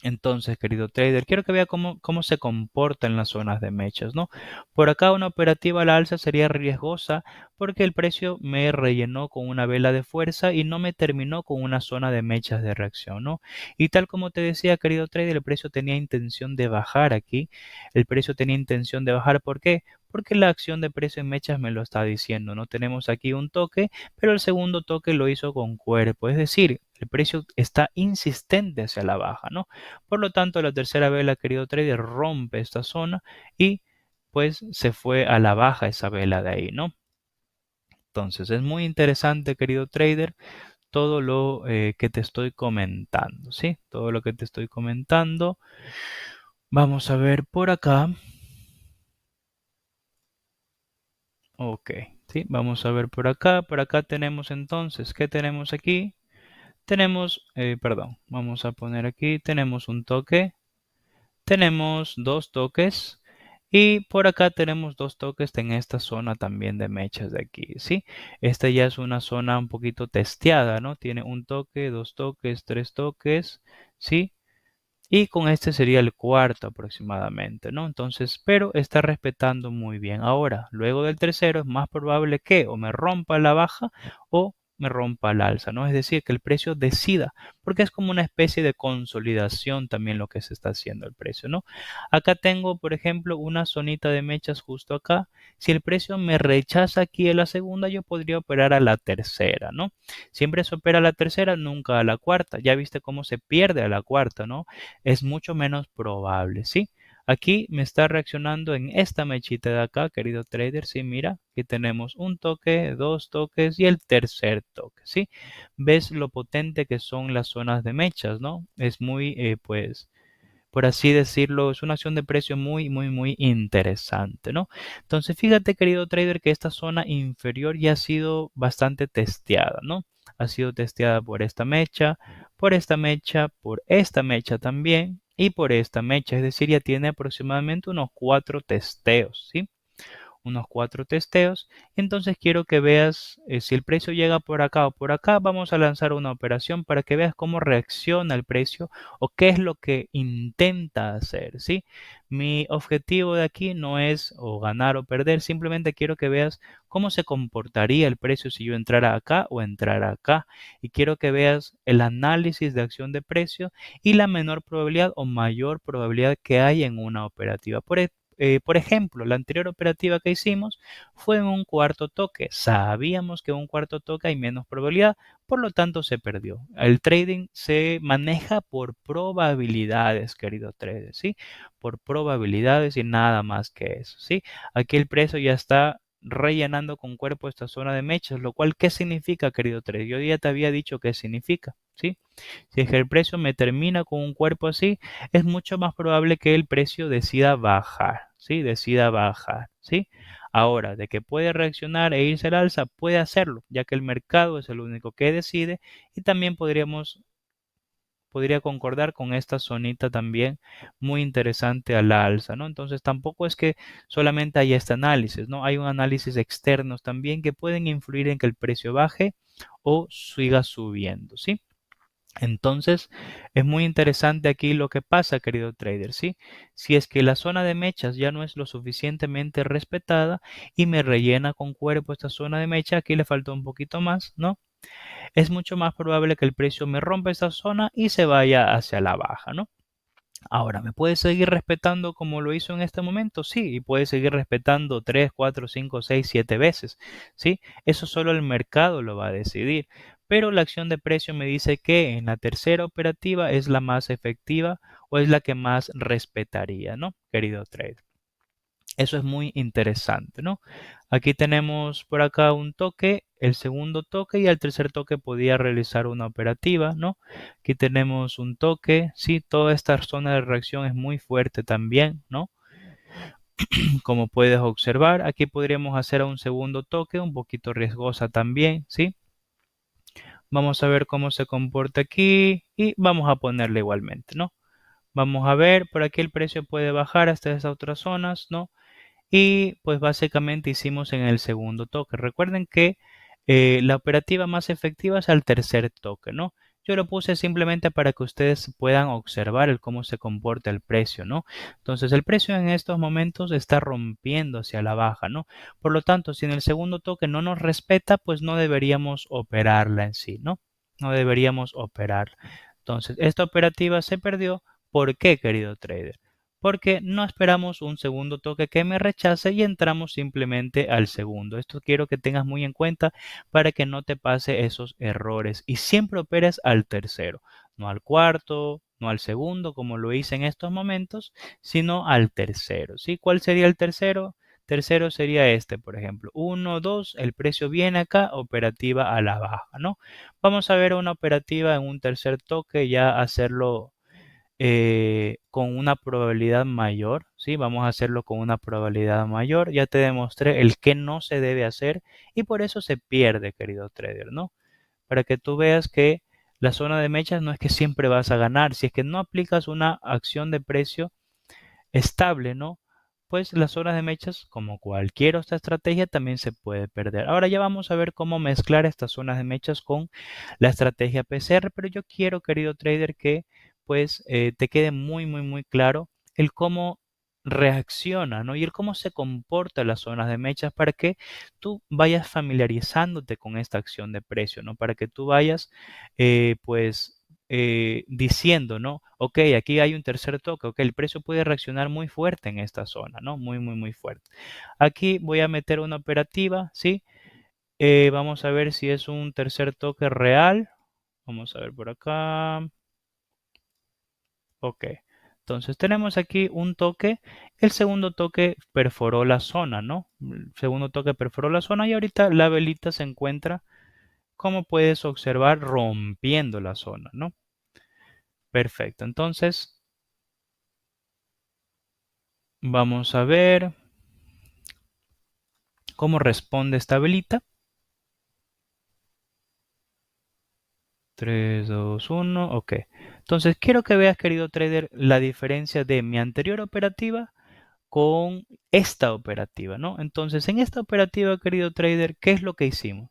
Entonces, querido trader, quiero que vea cómo se comporta en las zonas de mechas, ¿no? Por acá una operativa a la alza sería riesgosa porque el precio me rellenó con una vela de fuerza y no me terminó con una zona de mechas de reacción, ¿no? Y tal como te decía, querido trader, el precio tenía intención de bajar aquí. El precio tenía intención de bajar, ¿por qué? Porque la acción de precio en mechas me lo está diciendo, ¿no? Tenemos aquí un toque, pero el segundo toque lo hizo con cuerpo, es decir, el precio está insistente hacia la baja, ¿no? Por lo tanto, la tercera vela, querido trader, rompe esta zona y pues se fue a la baja esa vela de ahí, ¿no? Entonces, es muy interesante, querido trader, todo lo que te estoy comentando, ¿sí? Todo lo que te estoy comentando. Vamos a ver por acá. Ok, ¿sí? Vamos a ver por acá. Por acá tenemos entonces, ¿qué tenemos aquí? Tenemos, perdón, vamos a poner aquí, tenemos un toque. Tenemos dos toques y por acá tenemos dos toques en esta zona también de mechas de aquí, ¿sí? Esta ya es una zona un poquito testeada, ¿no? Tiene un toque, dos toques, tres toques, ¿sí? Y con este sería el cuarto aproximadamente, ¿no? Entonces, pero está respetando muy bien. Ahora, luego del tercero es más probable que o me rompa la baja o me rompa la alza, ¿no? Es decir, que el precio decida, porque es como una especie de consolidación también lo que se está haciendo el precio, ¿no? Acá tengo, por ejemplo, una zonita de mechas justo acá. Si el precio me rechaza aquí en la segunda, yo podría operar a la tercera, ¿no? Siempre se opera a la tercera, nunca a la cuarta. Ya viste cómo se pierde a la cuarta, ¿no? Es mucho menos probable, ¿sí? Aquí me está reaccionando en esta mechita de acá, querido trader. Sí, mira, aquí tenemos un toque, dos toques y el tercer toque, ¿sí? ¿Ves lo potente que son las zonas de mechas, no? Es muy, pues, por así decirlo, es una acción de precio muy, muy, muy interesante, ¿no? Entonces, fíjate, querido trader, que esta zona inferior ya ha sido bastante testeada, ¿no? Ha sido testeada por esta mecha, por esta mecha también y por esta mecha, es decir, ya tiene aproximadamente unos cuatro testeos, ¿sí? unos 4 testeos. Entonces quiero que veas si el precio llega por acá o por acá, vamos a lanzar una operación para que veas cómo reacciona el precio o qué es lo que intenta hacer, ¿sí? Mi objetivo de aquí no es o ganar o perder, simplemente quiero que veas cómo se comportaría el precio si yo entrara acá o entrara acá. Y quiero que veas el análisis de acción de precio y la menor probabilidad o mayor probabilidad que hay en una operativa. Por ejemplo, la anterior operativa que hicimos fue en un cuarto toque. Sabíamos que en un cuarto toque hay menos probabilidad, por lo tanto se perdió. El trading se maneja por probabilidades, querido trader, ¿sí? Por probabilidades y nada más que eso, ¿sí? Aquí el precio ya está rellenando con cuerpo esta zona de mechas, lo cual, ¿qué significa, querido trader? Yo ya te había dicho qué significa, ¿sí? Si es que el precio me termina con un cuerpo así, es mucho más probable que el precio decida bajar, ¿sí? Decida bajar, ¿sí? Ahora, de que puede reaccionar e irse al alza, puede hacerlo, ya que el mercado es el único que decide y también podría concordar con esta zonita también muy interesante a la alza, ¿no? Entonces tampoco es que solamente hay este análisis, ¿no? Hay un análisis externos también que pueden influir en que el precio baje o siga subiendo, ¿sí? Entonces, es muy interesante aquí lo que pasa, querido trader, ¿sí? Si es que la zona de mechas ya no es lo suficientemente respetada y me rellena con cuerpo esta zona de mecha, aquí le falta un poquito más, ¿no? Es mucho más probable que el precio me rompa esta zona y se vaya hacia la baja, ¿no? Ahora, ¿me puede seguir respetando como lo hizo en este momento? Sí, y puede seguir respetando 3, 4, 5, 6, 7 veces, ¿sí? Eso solo el mercado lo va a decidir. Pero la acción de precio me dice que en la tercera operativa es la más efectiva o es la que más respetaría, ¿no? Querido trader. Eso es muy interesante, ¿no? Aquí tenemos por acá un toque, el segundo toque y al tercer toque podía realizar una operativa, ¿no? Aquí tenemos un toque, sí, toda esta zona de reacción es muy fuerte también, ¿no? Como puedes observar, aquí podríamos hacer un segundo toque, un poquito riesgosa también, ¿sí? Vamos a ver cómo se comporta aquí y vamos a ponerle igualmente, ¿no? Vamos a ver, por aquí el precio puede bajar hasta esas otras zonas, ¿no? Y pues básicamente hicimos en el segundo toque. Recuerden que la operativa más efectiva es al tercer toque, ¿no? Yo lo puse simplemente para que ustedes puedan observar el cómo se comporta el precio, ¿no? Entonces el precio en estos momentos está rompiendo hacia la baja, ¿no? Por lo tanto, si en el segundo toque no nos respeta, pues no deberíamos operarla en sí, ¿no? No deberíamos operar. Entonces, esta operativa se perdió. ¿Por qué, querido trader? Porque no esperamos un segundo toque que me rechace y entramos simplemente al segundo. Esto quiero que tengas muy en cuenta para que no te pase esos errores y siempre operes al tercero, no al cuarto, no al segundo como lo hice en estos momentos, sino al tercero, ¿sí? ¿Cuál sería el tercero? Tercero sería este, por ejemplo. Uno, 2, el precio viene acá, operativa a la baja, ¿no? Vamos a ver una operativa en un tercer toque, ya hacerlo con una probabilidad mayor, ¿sí? Vamos a hacerlo con una probabilidad mayor. Ya te demostré el que no se debe hacer y por eso se pierde, querido trader, ¿no? Para que tú veas que la zona de mechas no es que siempre vas a ganar. Si es que no aplicas una acción de precio estable, ¿no? Pues las zonas de mechas, como cualquier otra estrategia, también se puede perder. Ahora ya vamos a ver cómo mezclar estas zonas de mechas con la estrategia PCR, pero yo quiero, querido trader, que pues te quede muy, muy, muy claro el cómo reacciona, ¿no? Y el cómo se comporta las zonas de mechas para que tú vayas familiarizándote con esta acción de precio, ¿no? Para que tú vayas, pues diciendo, ¿no? Ok, aquí hay un tercer toque, ok, el precio puede reaccionar muy fuerte en esta zona, ¿no? Muy, muy, muy fuerte. Aquí voy a meter una operativa, ¿sí? Vamos a ver si es un tercer toque real. Vamos a ver por acá. Ok. Entonces tenemos aquí un toque. El segundo toque perforó la zona, ¿no? El segundo toque perforó la zona y ahorita la velita se encuentra, como puedes observar, rompiendo la zona, ¿no? Perfecto. Entonces, vamos a ver cómo responde esta velita. 3, 2, 1, ok. Entonces, quiero que veas, querido trader, la diferencia de mi anterior operativa con esta operativa, ¿no? Entonces, en esta operativa, querido trader, ¿qué es lo que hicimos?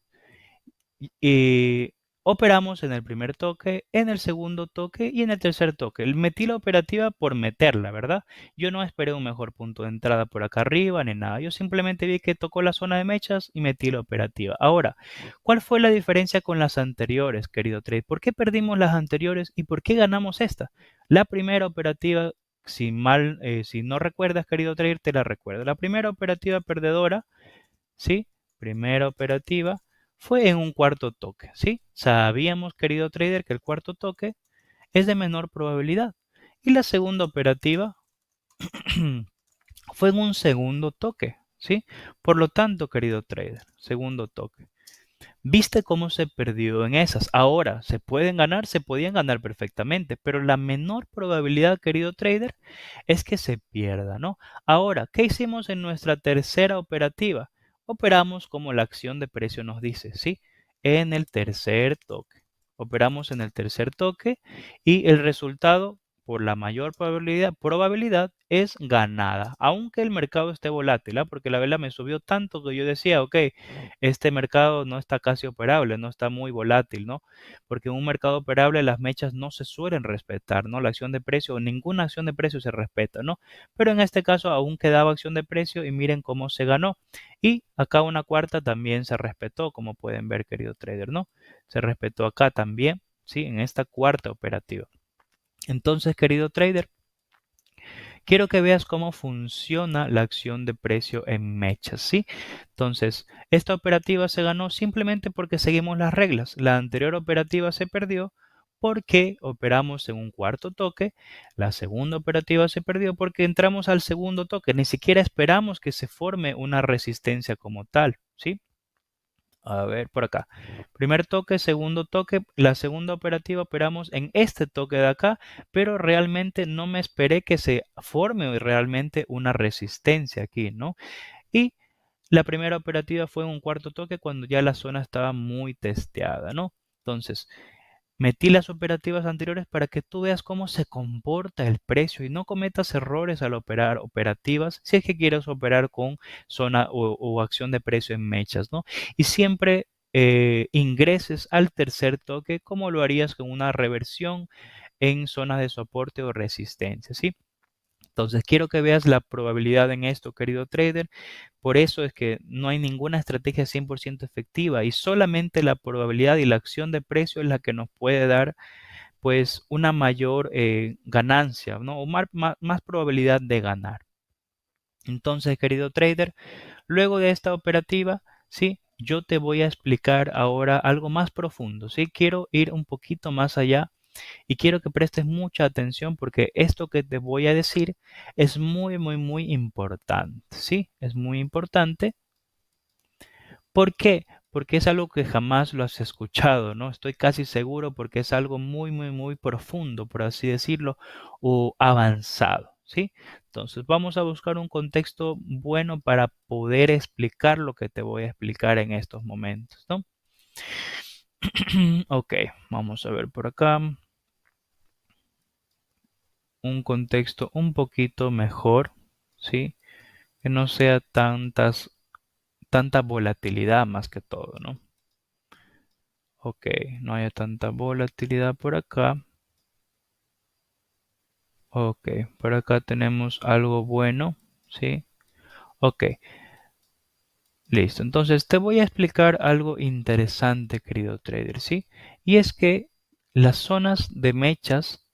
Y operamos en el primer toque, en el segundo toque y en el tercer toque. Metí la operativa por meterla, ¿verdad? Yo no esperé un mejor punto de entrada por acá arriba ni nada. Yo simplemente vi que tocó la zona de mechas y metí la operativa. Ahora, ¿cuál fue la diferencia con las anteriores, querido trade? ¿Por qué perdimos las anteriores y por qué ganamos esta? La primera operativa, si no recuerdas, querido trader, te la recuerdo. La primera operativa perdedora, ¿sí? Primera operativa fue en un cuarto toque, ¿sí? Sabíamos, querido trader, que el cuarto toque es de menor probabilidad. Y la segunda operativa fue en un segundo toque, ¿sí? Por lo tanto, querido trader, segundo toque. ¿Viste cómo se perdió en esas? Ahora, ¿se pueden ganar? Se podían ganar perfectamente, pero la menor probabilidad, querido trader, es que se pierda, ¿no? Ahora, ¿qué hicimos en nuestra tercera operativa? Operamos como la acción de precio nos dice, ¿sí? En el tercer toque. Operamos en el tercer toque y el resultado, por la mayor probabilidad es ganada, aunque el mercado esté volátil, ¿ah? Porque la vela me subió tanto que yo decía, ok, este mercado no está casi operable, no está muy volátil, ¿no? Porque en un mercado operable las mechas no se suelen respetar, ¿no? La acción de precio, ninguna acción de precio se respeta, ¿no? Pero en este caso aún quedaba acción de precio y miren cómo se ganó. Y acá una cuarta también se respetó, como pueden ver, querido trader, ¿no? Se respetó acá también, ¿sí? En esta cuarta operativa. Entonces, querido trader, quiero que veas cómo funciona la acción de precio en mechas, ¿sí? Entonces, esta operativa se ganó simplemente porque seguimos las reglas. La anterior operativa se perdió porque operamos en un cuarto toque. La segunda operativa se perdió porque entramos al segundo toque. Ni siquiera esperamos que se forme una resistencia como tal, ¿sí? A ver, por acá. Primer toque, segundo toque. La segunda operativa operamos en este toque de acá, pero realmente no me esperé que se forme realmente una resistencia aquí, ¿no? Y la primera operativa fue en un cuarto toque cuando ya la zona estaba muy testeada, ¿no? Entonces, metí las operativas anteriores para que tú veas cómo se comporta el precio y no cometas errores al operar operativas si es que quieres operar con zona o acción de precio en mechas, ¿no? Y siempre ingreses al tercer toque como lo harías con una reversión en zonas de soporte o resistencia, ¿sí? Entonces, quiero que veas la probabilidad en esto, querido trader. Por eso es que no hay ninguna estrategia 100% efectiva y solamente la probabilidad y la acción de precio es la que nos puede dar pues una mayor ganancia, ¿no? O más probabilidad de ganar. Entonces, querido trader, luego de esta operativa, ¿sí? Yo te voy a explicar ahora algo más profundo, ¿sí? Quiero ir un poquito más allá y quiero que prestes mucha atención porque esto que te voy a decir es muy, muy, muy importante, ¿sí? Es muy importante. ¿Por qué? Porque es algo que jamás lo has escuchado, ¿no? Estoy casi seguro porque es algo muy, muy, muy profundo, por así decirlo, o avanzado, ¿sí? Entonces vamos a buscar un contexto bueno para poder explicar lo que te voy a explicar en estos momentos, ¿no? Ok, vamos a ver por acá un contexto un poquito mejor, ¿sí? Que no sea tanta volatilidad más que todo, ¿no? Ok, no haya tanta volatilidad por acá. Ok, por acá tenemos algo bueno, ¿sí? Ok, listo. Entonces te voy a explicar algo interesante, querido trader, ¿sí? Y es que las zonas de mechas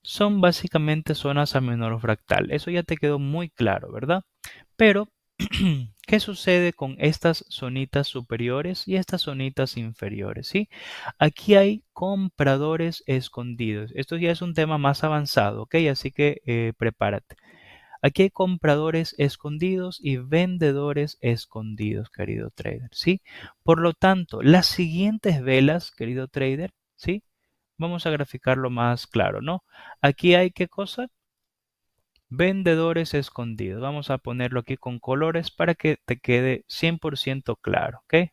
son básicamente zonas a menor fractal. Eso ya te quedó muy claro, ¿verdad? Pero, ¿qué sucede con estas zonitas superiores y estas zonitas inferiores? ¿Sí? Aquí hay compradores escondidos. Esto ya es un tema más avanzado, ¿ok? Así que prepárate. Aquí hay compradores escondidos y vendedores escondidos, querido trader, ¿sí? Por lo tanto, las siguientes velas, querido trader, ¿sí? Vamos a graficarlo más claro, ¿no? Aquí hay, ¿qué cosa? Vendedores escondidos. Vamos a ponerlo aquí con colores para que te quede 100% claro, ¿ok?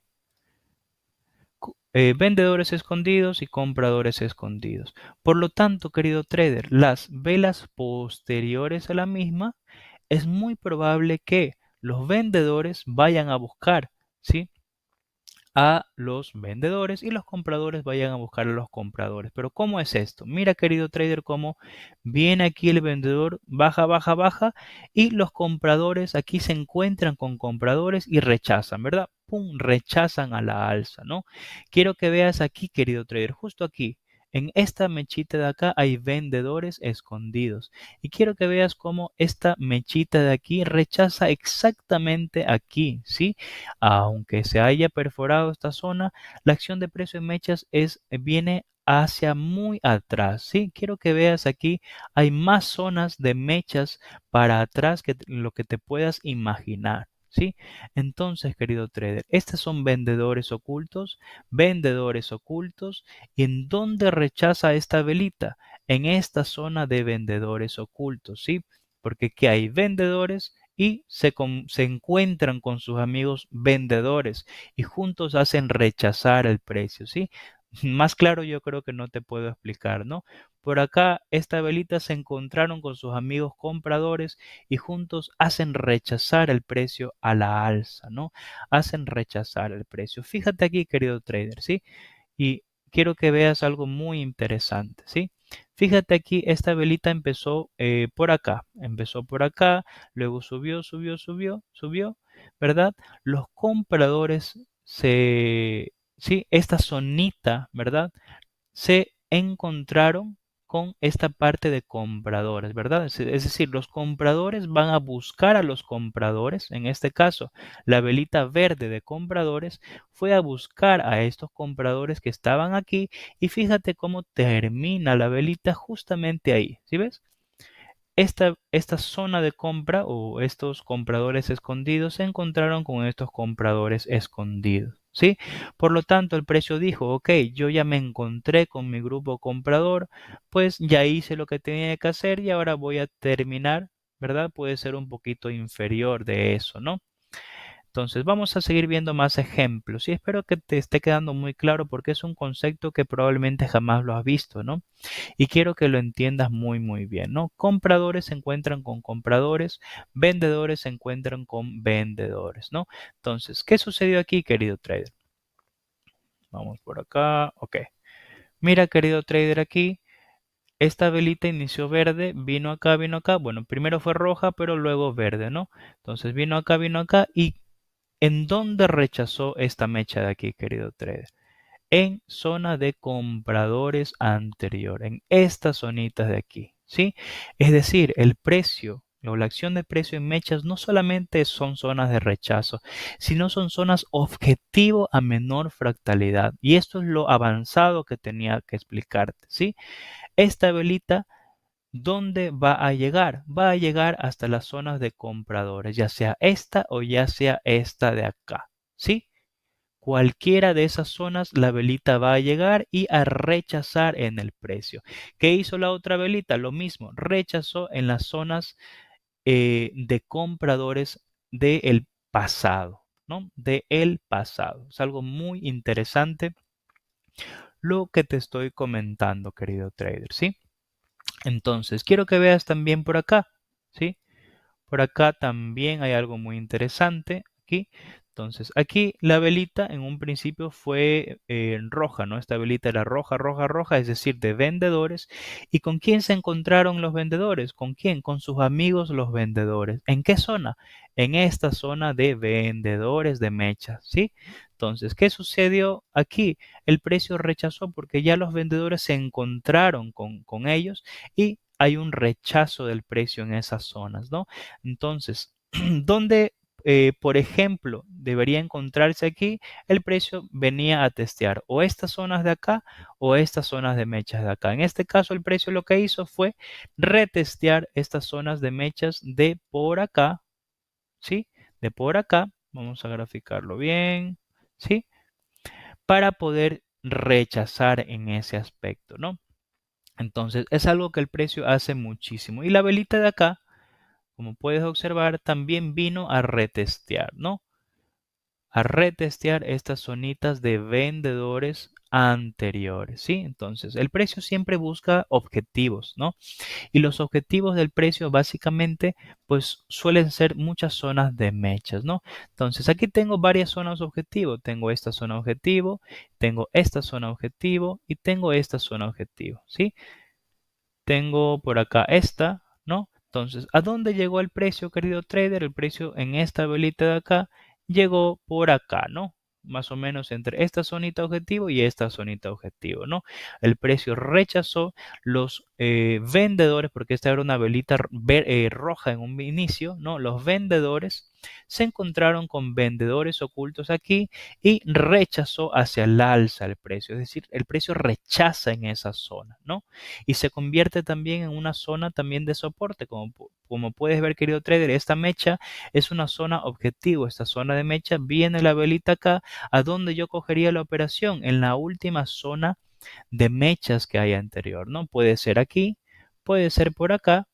Vendedores escondidos y compradores escondidos. Por lo tanto, querido trader, las velas posteriores a la misma es muy probable que los vendedores vayan a buscar, ¿sí?, a los vendedores y los compradores vayan a buscar a los compradores. Pero ¿cómo es esto? Mira, querido trader, cómo viene aquí el vendedor, baja, baja, baja, y los compradores aquí se encuentran con compradores y rechazan, ¿verdad? Pum, rechazan a la alza, ¿no? Quiero que veas aquí, querido trader, justo aquí. En esta mechita de acá hay vendedores escondidos. Y quiero que veas cómo esta mechita de aquí rechaza exactamente aquí, ¿sí? Aunque se haya perforado esta zona, la acción de precio en mechas viene hacia muy atrás, ¿sí? Quiero que veas aquí, hay más zonas de mechas para atrás que lo que te puedas imaginar, ¿sí? Entonces, querido trader, estos son vendedores ocultos, ¿y en dónde rechaza esta velita? En esta zona de vendedores ocultos, ¿sí? Porque aquí hay vendedores y se encuentran con sus amigos vendedores y juntos hacen rechazar el precio, ¿sí? Más claro yo creo que no te puedo explicar, ¿no? Por acá, esta velita se encontraron con sus amigos compradores y juntos hacen rechazar el precio a la alza, ¿no? Hacen rechazar el precio. Fíjate aquí, querido trader, ¿sí? Y quiero que veas algo muy interesante, ¿sí? Fíjate aquí, esta velita empezó por acá, luego subió, subió, subió, subió, ¿verdad? Los compradores sí, esta zonita, ¿verdad? Se encontraron con esta parte de compradores, ¿verdad? Es decir, los compradores van a buscar a los compradores. En este caso, la velita verde de compradores fue a buscar a estos compradores que estaban aquí y fíjate cómo termina la velita justamente ahí, ¿sí ves? Esta zona de compra o estos compradores escondidos se encontraron con estos compradores escondidos, ¿sí? Por lo tanto, el precio dijo, ok, yo ya me encontré con mi grupo comprador, pues ya hice lo que tenía que hacer y ahora voy a terminar, ¿verdad? Puede ser un poquito inferior de eso, ¿no? Entonces, vamos a seguir viendo más ejemplos y espero que te esté quedando muy claro porque es un concepto que probablemente jamás lo has visto, ¿no? Y quiero que lo entiendas muy, muy bien, ¿no? Compradores se encuentran con compradores, vendedores se encuentran con vendedores, ¿no? Entonces, ¿qué sucedió aquí, querido trader? Vamos por acá, ok. Mira, querido trader, aquí, esta velita inició verde, vino acá. Bueno, primero fue roja, pero luego verde, ¿no? Entonces vino acá. ¿Y en dónde rechazó esta mecha de aquí, querido trader? En zona de compradores anterior, en estas zonitas de aquí, ¿sí? Es decir, el precio o la acción de precio en mechas no solamente son zonas de rechazo, sino son zonas objetivo a menor fractalidad. Y esto es lo avanzado que tenía que explicarte, ¿sí? Esta velita, ¿dónde va a llegar? Va a llegar hasta las zonas de compradores, ya sea esta o ya sea esta de acá, ¿sí? Cualquiera de esas zonas, la velita va a llegar y a rechazar en el precio. ¿Qué hizo la otra velita? Lo mismo, rechazó en las zonas de compradores del pasado, ¿no? De el pasado. Es algo muy interesante lo que te estoy comentando, querido trader, ¿sí? Entonces, quiero que veas también por acá, ¿sí? Por acá también hay algo muy interesante aquí. Entonces, aquí la velita en un principio fue roja, ¿no? Esta velita era roja, roja, roja, es decir, de vendedores. ¿Y con quién se encontraron los vendedores? ¿Con quién? Con sus amigos los vendedores. ¿En qué zona? En esta zona de vendedores de mechas, ¿sí? Entonces, ¿qué sucedió aquí? El precio rechazó porque ya los vendedores se encontraron con ellos y hay un rechazo del precio en esas zonas, ¿no? Entonces, ¿dónde, por ejemplo, debería encontrarse aquí? El precio venía a testear o estas zonas de acá o estas zonas de mechas de acá. En este caso, el precio lo que hizo fue retestear estas zonas de mechas de por acá, ¿sí? De por acá. Vamos a graficarlo bien, ¿sí? Para poder rechazar en ese aspecto, ¿no? Entonces, es algo que el precio hace muchísimo. Y la velita de acá, como puedes observar, también vino a retestear, ¿no? A retestear estas zonitas de vendedores anteriores, ¿sí? Entonces, el precio siempre busca objetivos, ¿no? Y los objetivos del precio básicamente pues suelen ser muchas zonas de mechas, ¿no? Entonces aquí tengo varias zonas objetivo. Tengo esta zona objetivo, tengo esta zona objetivo y tengo esta zona objetivo, ¿sí? Tengo por acá esta, ¿no? Entonces, ¿a dónde llegó el precio, querido trader? El precio en esta velita de acá llegó por acá, ¿no? Más o menos entre esta zonita objetivo y esta zonita objetivo, ¿no? El precio rechazó los vendedores, porque esta era una velita roja en un inicio, ¿no? Los vendedores se encontraron con vendedores ocultos aquí y rechazó hacia el alza el precio, es decir, el precio rechaza en esa zona, ¿no? Y se convierte también en una zona también de soporte. Como puedes ver, querido trader, esta mecha es una zona objetivo. Esta zona de mecha viene la velita acá, a donde yo cogería la operación en la última zona de mechas que hay anterior, ¿no? Puede ser aquí, puede ser por acá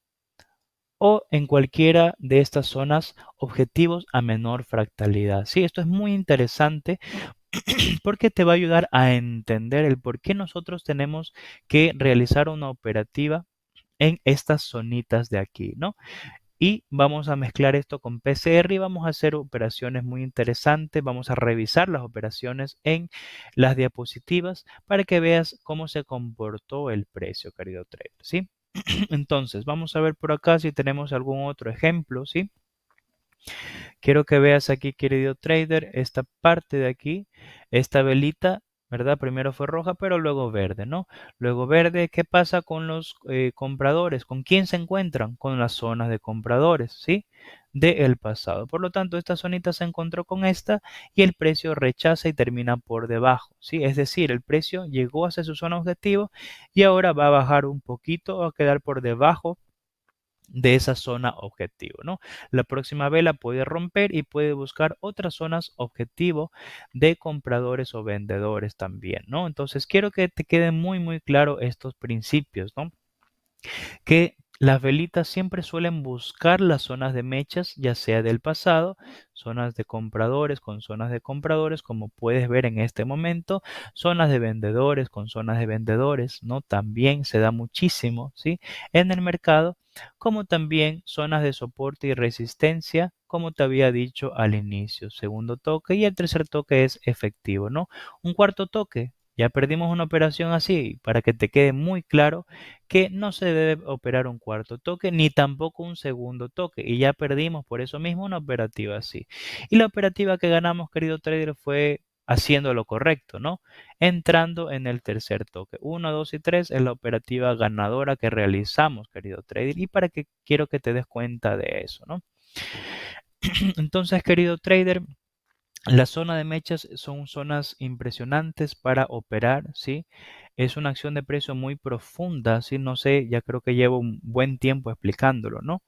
o en cualquiera de estas zonas objetivos a menor fractalidad. Sí, esto es muy interesante porque te va a ayudar a entender el por qué nosotros tenemos que realizar una operativa en estas zonitas de aquí, ¿no? Y vamos a mezclar esto con PCR y vamos a hacer operaciones muy interesantes. Vamos a revisar las operaciones en las diapositivas para que veas cómo se comportó el precio, querido trader, ¿sí? Entonces, vamos a ver por acá si tenemos algún otro ejemplo, ¿sí? Quiero que veas aquí, querido trader, esta parte de aquí, esta velita, ¿verdad? Primero fue roja, pero luego verde, ¿no? Luego verde, ¿qué pasa con los compradores? ¿Con quién se encuentran? Con las zonas de compradores, ¿sí? Del pasado. Por lo tanto, esta zonita se encontró con esta y el precio rechaza y termina por debajo, ¿sí? Es decir, el precio llegó hacia su zona objetivo y ahora va a bajar un poquito, va a quedar por debajo de esa zona objetivo, ¿no? La próxima vela puede romper y puede buscar otras zonas objetivo de compradores o vendedores también, ¿no? Entonces quiero que te queden muy claro estos principios, ¿no? Que las velitas siempre suelen buscar las zonas de mechas, ya sea del pasado, zonas de compradores con zonas de compradores, como puedes ver en este momento, zonas de vendedores con zonas de vendedores, ¿no? También se da muchísimo, ¿sí? En el mercado, como también zonas de soporte y resistencia, como te había dicho al inicio, segundo toque y el tercer toque es efectivo, ¿no? Un cuarto toque. Ya perdimos una operación así, para que te quede muy claro que no se debe operar un cuarto toque ni tampoco un segundo toque y ya perdimos por eso mismo una operativa así. Y la operativa que ganamos, querido trader, fue haciendo lo correcto, ¿no? Entrando en el tercer toque. Uno, 2 y 3 es la operativa ganadora que realizamos, querido trader, y para que quiero que te des cuenta de eso, ¿no? Entonces, querido trader, la zona de mechas son zonas impresionantes para operar, ¿sí? Es una acción de precio muy profunda, ¿sí? No sé, ya creo que llevo un buen tiempo explicándolo, ¿no?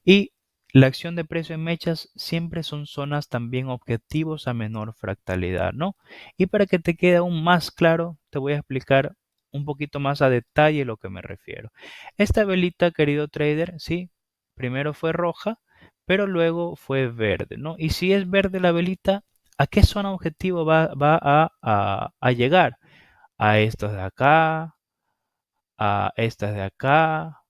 Y la acción de precio en mechas siempre son zonas también objetivos a menor fractalidad, ¿no? Y para que te quede aún más claro, te voy a explicar un poquito más a detalle lo que me refiero. Esta velita, querido trader, sí, primero fue roja, pero luego fue verde, ¿no? Y si es verde la velita, ¿a qué zona objetivo va a llegar? A estas de acá, a estas de acá,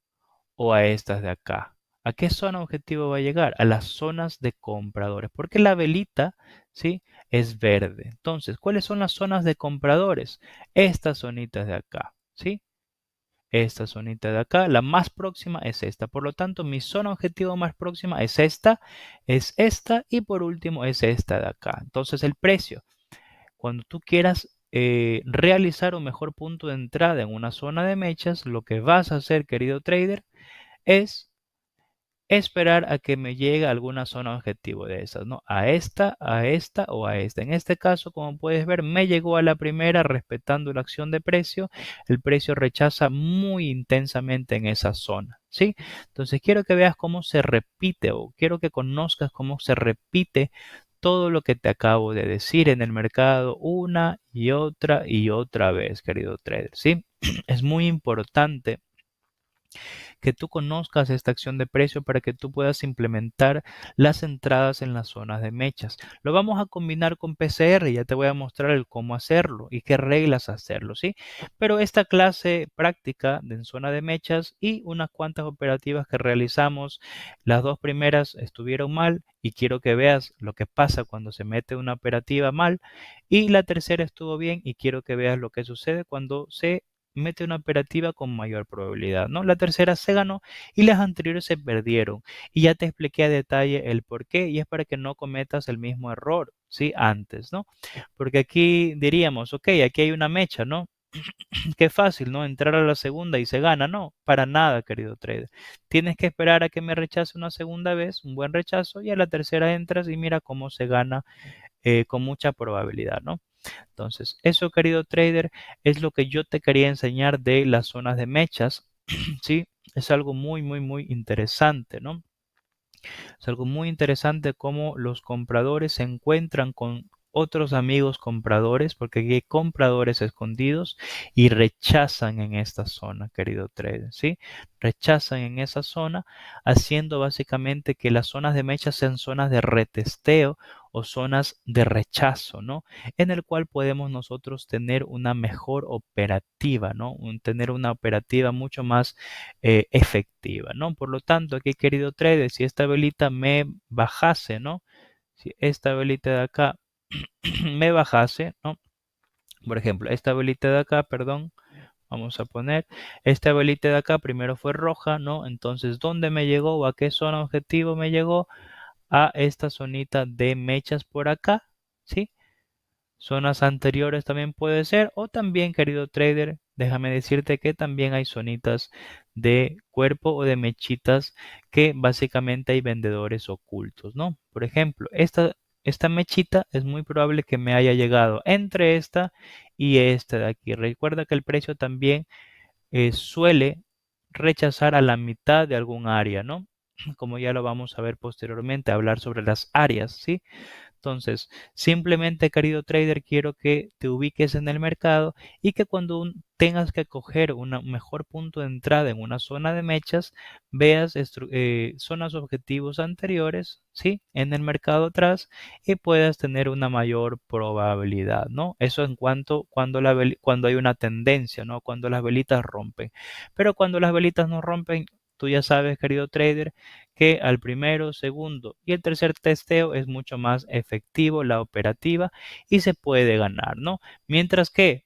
o a estas de acá. ¿A qué zona objetivo va a llegar? A las zonas de compradores, porque la velita, ¿sí? Es verde. Entonces, ¿cuáles son las zonas de compradores? Estas zonitas de acá, ¿sí? Esta zonita de acá, la más próxima es esta. Por lo tanto, mi zona objetivo más próxima es esta y por último es esta de acá. Entonces, el precio, cuando tú quieras realizar un mejor punto de entrada en una zona de mechas, lo que vas a hacer, querido trader, es esperar a que me llegue alguna zona objetivo de esas, ¿no? A esta o a esta. En este caso, como puedes ver, me llegó a la primera respetando la acción de precio. El precio rechaza muy intensamente en esa zona, ¿sí? Entonces quiero que veas cómo se repite o quiero que conozcas cómo se repite todo lo que te acabo de decir en el mercado una y otra vez, querido trader, ¿sí? Es muy importante que tú conozcas esta acción de precio para que tú puedas implementar las entradas en las zonas de mechas. Lo vamos a combinar con PCR, ya te voy a mostrar el cómo hacerlo y qué reglas hacerlo, ¿sí? Pero esta clase práctica de en zona de mechas y unas cuantas operativas que realizamos, las dos primeras estuvieron mal y quiero que veas lo que pasa cuando se mete una operativa mal, y la tercera estuvo bien y quiero que veas lo que sucede cuando se mete una operativa con mayor probabilidad, ¿no? La tercera se ganó y las anteriores se perdieron. Y ya te expliqué a detalle el por qué y es para que no cometas el mismo error, ¿sí? Antes, ¿no? Porque aquí diríamos, ok, aquí hay una mecha, ¿no? Qué fácil, ¿no? Entrar a la segunda y se gana. No, para nada, querido trader. Tienes que esperar a que me rechace una segunda vez, un buen rechazo, y a la tercera entras y mira cómo se gana con mucha probabilidad, ¿no? Entonces, eso, querido trader, es lo que yo te quería enseñar de las zonas de mechas, ¿sí? Es algo muy, muy, muy interesante, ¿no? Es algo muy interesante cómo los compradores se encuentran con otros amigos compradores, porque aquí hay compradores escondidos y rechazan en esta zona, querido trader, ¿sí? Rechazan en esa zona, haciendo básicamente que las zonas de mecha sean zonas de retesteo o zonas de rechazo, ¿no? En el cual podemos nosotros tener una mejor operativa, ¿no? Tener una operativa mucho más efectiva, ¿no? Por lo tanto, aquí, querido trader, si esta velita me bajase, ¿no? Si esta velita de acá me bajase, ¿no? Por ejemplo, esta velita de acá, perdón, vamos a poner, esta velita de acá primero fue roja, ¿no? Entonces, ¿dónde me llegó o a qué zona objetivo me llegó? A esta zonita de mechas por acá, ¿sí? Zonas anteriores también puede ser, o también, querido trader, déjame decirte que también hay zonitas de cuerpo o de mechitas que básicamente hay vendedores ocultos, ¿no? Por ejemplo, esta mechita es muy probable que me haya llegado entre esta y esta de aquí. Recuerda que el precio también suele rechazar a la mitad de algún área, ¿no? Como ya lo vamos a ver posteriormente, hablar sobre las áreas, ¿sí? Entonces, simplemente, querido trader, quiero que te ubiques en el mercado y que cuando tengas que coger un mejor punto de entrada en una zona de mechas, veas zonas objetivos anteriores, ¿sí? En el mercado atrás y puedas tener una mayor probabilidad, ¿no? Eso en cuanto cuando hay una tendencia, ¿no? Cuando las velitas rompen. Pero cuando las velitas no rompen, tú ya sabes, querido trader, que al primero, segundo y el tercer testeo es mucho más efectivo la operativa y se puede ganar, ¿no? Mientras que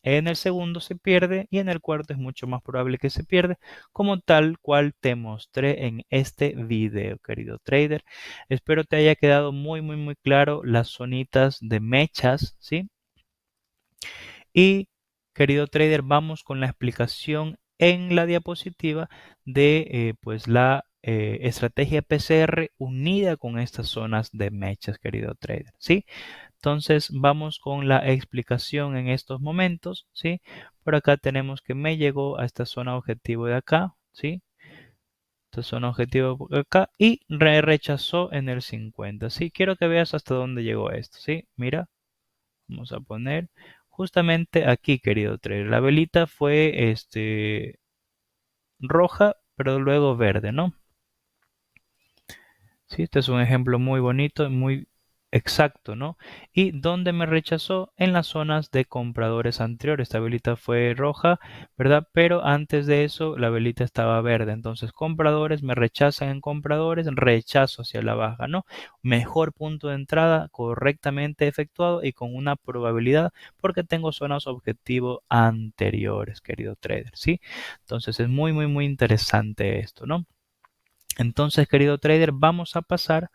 en el segundo se pierde y en el cuarto es mucho más probable que se pierda, como tal cual te mostré en este video, querido trader. Espero te haya quedado muy, muy, muy claro las zonitas de mechas, ¿sí? Y, querido trader, vamos con la explicación en la diapositiva de pues la estrategia PCR unida con estas zonas de mechas, querido trader, ¿sí? Entonces vamos con la explicación en estos momentos, ¿sí? Por acá tenemos que me llegó a esta zona objetivo de acá, ¿sí? Esta zona objetivo por acá y rechazó en el 50, ¿sí? Quiero que veas hasta dónde llegó esto, ¿sí? Mira. Vamos a poner justamente aquí, querido trader. La velita fue roja, pero luego verde, ¿no? Sí, este es un ejemplo muy bonito y muy exacto, ¿no? ¿Y dónde me rechazó? En las zonas de compradores anteriores. Esta velita fue roja, ¿verdad? Pero antes de eso la velita estaba verde. Entonces compradores me rechazan en compradores, rechazo hacia la baja, ¿no? Mejor punto de entrada correctamente efectuado y con una probabilidad porque tengo zonas objetivo anteriores, querido trader, ¿sí? Entonces es muy, muy, muy interesante esto, ¿no? Entonces, querido trader, vamos a pasar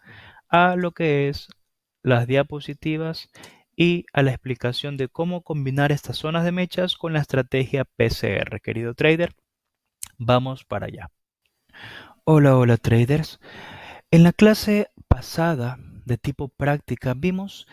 a lo que es las diapositivas y a la explicación de cómo combinar estas zonas de mechas con la estrategia PCR. Querido trader, vamos para allá. Hola, hola traders. En la clase pasada de tipo práctica vimos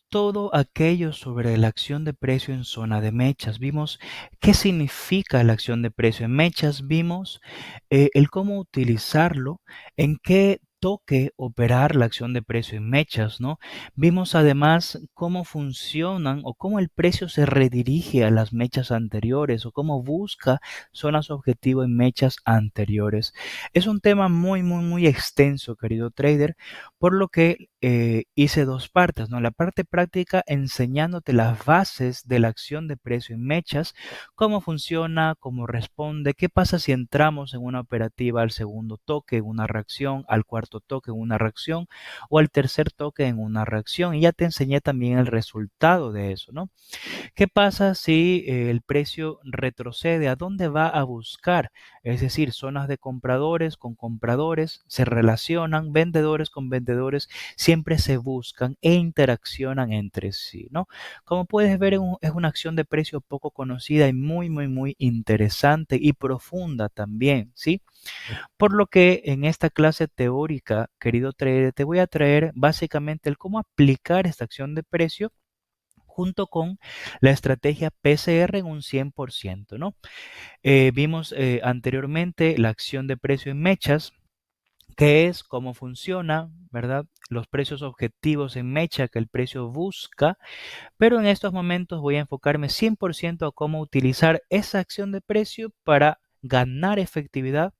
todo aquello sobre la acción de precio en zona de mechas. Vimos qué significa la acción de precio en mechas. Vimos el cómo utilizarlo, en qué toque operar la acción de precio en mechas, ¿no? Vimos además cómo funcionan o cómo el precio se redirige a las mechas anteriores o cómo busca zonas objetivo en mechas anteriores. Es un tema muy extenso, querido trader, por lo que hice dos partes, ¿no? La parte práctica enseñándote las bases de la acción de precio en mechas, cómo funciona, cómo responde, qué pasa si entramos en una operativa al segundo toque en una reacción, al cuarto toque en una reacción o al tercer toque en una reacción. Y ya te enseñé también el resultado de eso, ¿no? ¿Qué pasa si el precio retrocede? ¿A dónde va a buscar? Es decir, zonas de compradores con compradores se relacionan, vendedores con vendedores siempre se buscan e interaccionan entre sí, ¿no? Como puedes ver, es una acción de precio poco conocida y muy interesante y profunda también, ¿sí? Por lo que en esta clase teórica, querido trader, te voy a traer básicamente el cómo aplicar esta acción de precio junto con la estrategia PCR en un 100%, ¿no? Vimos anteriormente la acción de precio en mechas, qué es, cómo funciona, ¿verdad? Los precios objetivos en mecha que el precio busca, pero en estos momentos voy a enfocarme 100% a cómo utilizar esa acción de precio para ganar efectividad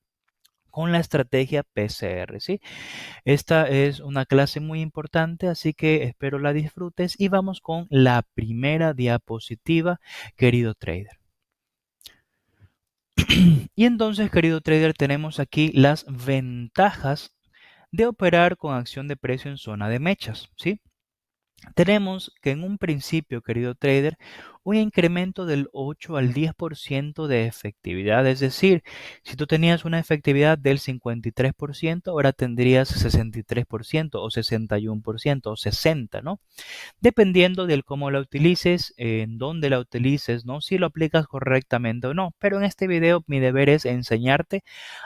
con la estrategia PCR, ¿sí? Esta es una clase muy importante, así que espero la disfrutes y vamos con la primera diapositiva, querido trader. Y entonces, querido trader, tenemos aquí las ventajas de operar con acción de precio en zona de mechas, ¿sí? Tenemos que en un principio, querido trader, un incremento del 8 al 10% de efectividad. Es decir, si tú tenías una efectividad del 53%, ahora tendrías 63% o 61% o 60%, ¿no? Dependiendo del cómo la utilices, en dónde la utilices, ¿no? Si lo aplicas correctamente o no. Pero en este video mi deber es enseñarte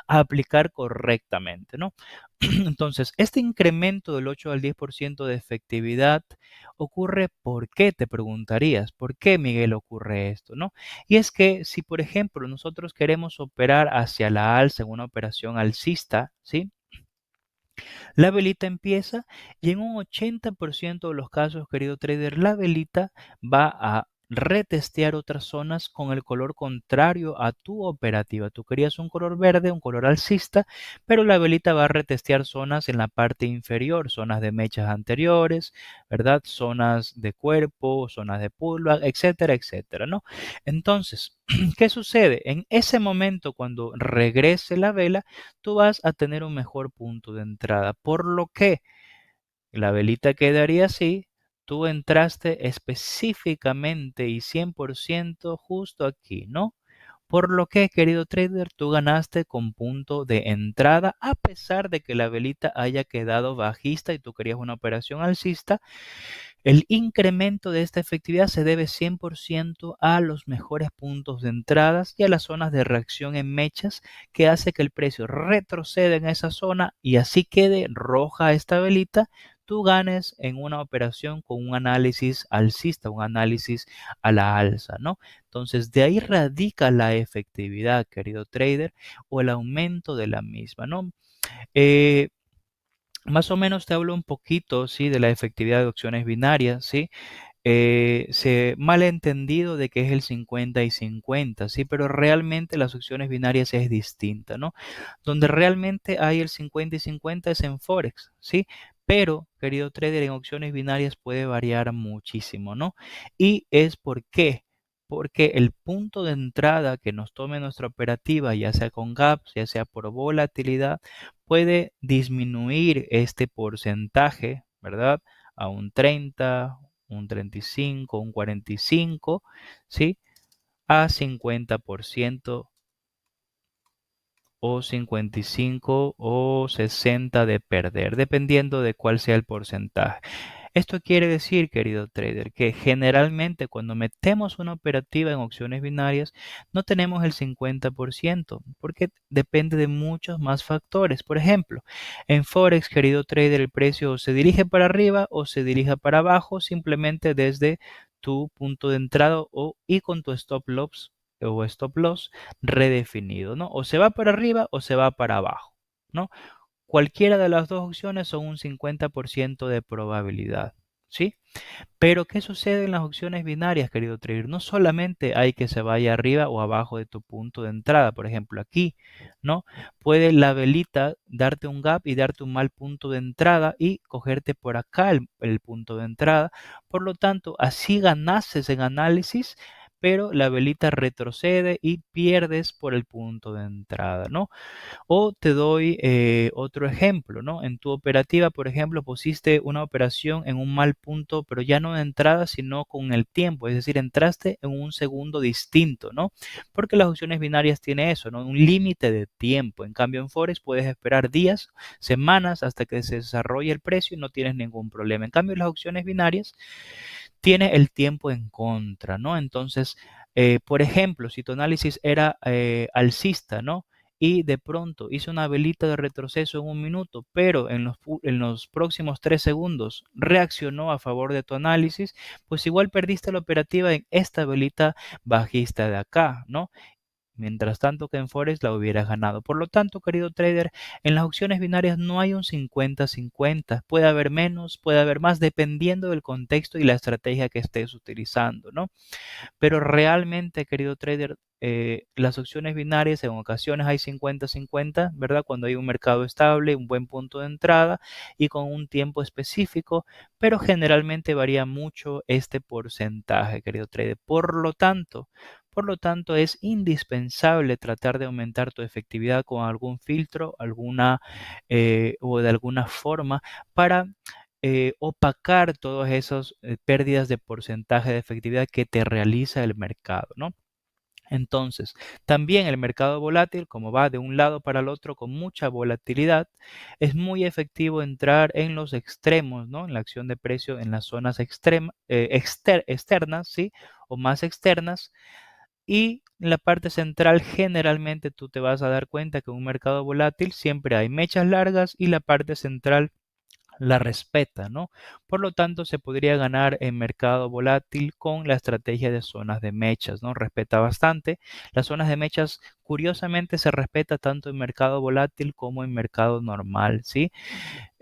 a aplicar correctamente, ¿no? Entonces, este incremento del 8 al 10% de efectividad ocurre, ¿por qué? Te preguntarías, ¿por qué, Miguel, ocurre esto, no? Y es que si, por ejemplo, nosotros queremos operar hacia la alza en una operación alcista, ¿sí? La velita empieza y en un 80% de los casos, querido trader, la velita va a retestear otras zonas con el color contrario a tu operativa. Tú querías un color verde, un color alcista, pero la velita va a retestear zonas en la parte inferior, zonas de mechas anteriores, ¿verdad? Zonas de cuerpo, zonas de pullback, etcétera, etcétera, ¿no? Entonces, ¿qué sucede? En ese momento, cuando regrese la vela, tú vas a tener un mejor punto de entrada. Por lo que la velita quedaría así, tú entraste específicamente y 100% justo aquí, ¿no? Por lo que, querido trader, tú ganaste con punto de entrada, a pesar de que la velita haya quedado bajista y tú querías una operación alcista. El incremento de esta efectividad se debe 100% a los mejores puntos de entradas y a las zonas de reacción en mechas que hace que el precio retroceda en esa zona y así quede roja esta velita, tú ganes en una operación con un análisis alcista, un análisis a la alza, ¿no? Entonces, de ahí radica la efectividad, querido trader, o el aumento de la misma, ¿no? Eh, Más o menos te hablo un poquito, ¿sí? De la efectividad de opciones binarias, ¿sí? Se malentendido de que es el 50 y 50, ¿sí? Pero realmente las opciones binarias es distinta, ¿no? Donde realmente hay el 50 y 50 es en Forex, ¿sí? Pero, querido trader, en opciones binarias puede variar muchísimo, ¿no? Y es por qué. Porque el punto de entrada que nos tome nuestra operativa, ya sea con gaps, ya sea por volatilidad, puede disminuir este porcentaje, ¿verdad? A un 30, un 35, un 45, ¿sí? A 50% o 55 o 60 de perder, dependiendo de cuál sea el porcentaje. Esto quiere decir, querido trader, que generalmente cuando metemos una operativa en opciones binarias no tenemos el 50%, porque depende de muchos más factores. Por ejemplo, en Forex, querido trader, el precio se dirige para arriba o se dirige para abajo simplemente desde tu punto de entrada y con tu stop loss redefinido, ¿no? O se va para arriba o se va para abajo, ¿no? Cualquiera de las dos opciones son un 50% de probabilidad, ¿sí? Pero, ¿qué sucede en las opciones binarias, querido trader? No solamente hay que se vaya arriba o abajo de tu punto de entrada, por ejemplo, aquí, ¿no? Puede la velita darte un gap y darte un mal punto de entrada y cogerte por acá el punto de entrada. Por lo tanto, así ganases en análisis, pero la velita retrocede y pierdes por el punto de entrada, ¿no? O te doy otro ejemplo, ¿no? En tu operativa, por ejemplo, pusiste una operación en un mal punto, pero ya no de entrada, sino con el tiempo, es decir, entraste en un segundo distinto, ¿no? Porque las opciones binarias tienen eso, ¿no? Un límite de tiempo. En cambio, en Forex puedes esperar días, semanas, hasta que se desarrolle el precio y no tienes ningún problema. En cambio, las opciones binarias tiene el tiempo en contra, ¿no? Entonces, por ejemplo, si tu análisis era alcista, ¿no? Y de pronto hizo una velita de retroceso en un minuto, pero en los próximos 3 segundos reaccionó a favor de tu análisis, pues igual perdiste la operativa en esta velita bajista de acá, ¿no? Mientras tanto que en Forex la hubieras ganado. Por lo tanto, querido trader, en las opciones binarias no hay un 50-50. Puede haber menos, puede haber más, dependiendo del contexto y la estrategia que estés utilizando, ¿no? Pero realmente, querido trader, las opciones binarias en ocasiones hay 50-50, ¿verdad? Cuando hay un mercado estable, un buen punto de entrada y con un tiempo específico, pero generalmente varía mucho este porcentaje, querido trader. Por lo tanto, es indispensable tratar de aumentar tu efectividad con algún filtro, o de alguna forma para opacar todas esas pérdidas de porcentaje de efectividad que te realiza el mercado, ¿no? Entonces, también el mercado volátil, como va de un lado para el otro con mucha volatilidad, es muy efectivo entrar en los extremos, ¿no? En la acción de precio en las zonas externas, ¿sí? O más externas. Y en la parte central, generalmente tú te vas a dar cuenta que en un mercado volátil siempre hay mechas largas y la parte central la respeta, ¿no? Por lo tanto, se podría ganar en mercado volátil con la estrategia de zonas de mechas, ¿no? Respeta bastante. Las zonas de mechas, curiosamente, se respeta tanto en mercado volátil como en mercado normal, ¿sí?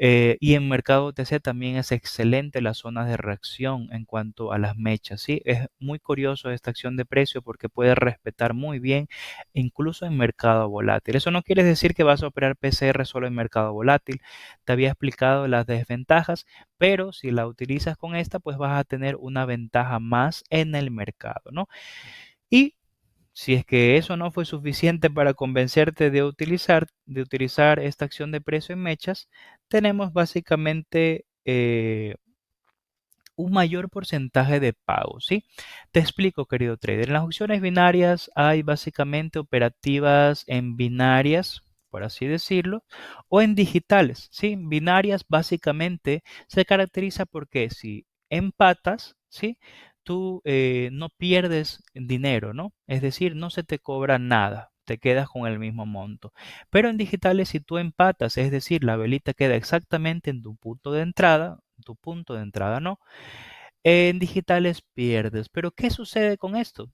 Y en mercado OTC también es excelente la zona de reacción en cuanto a las mechas, ¿sí? Es muy curioso esta acción de precio porque puede respetar muy bien incluso en mercado volátil. Eso no quiere decir que vas a operar PCR solo en mercado volátil. Te había explicado las desventajas, pero si la utilizas con esta, pues vas a tener una ventaja más en el mercado, ¿no? Y si es que eso no fue suficiente para convencerte de utilizar esta acción de precio en mechas, tenemos básicamente un mayor porcentaje de pago, ¿sí? Te explico, querido trader. En las opciones binarias hay básicamente operativas en binarias, por así decirlo, o en digitales, ¿sí? Binarias básicamente se caracteriza porque si empatas, ¿sí? Tú no pierdes dinero, ¿no? Es decir, no se te cobra nada. Te quedas con el mismo monto. Pero en digitales, si tú empatas, es decir, la velita queda exactamente en tu punto de entrada, ¿no? En digitales pierdes. Pero ¿qué sucede con esto?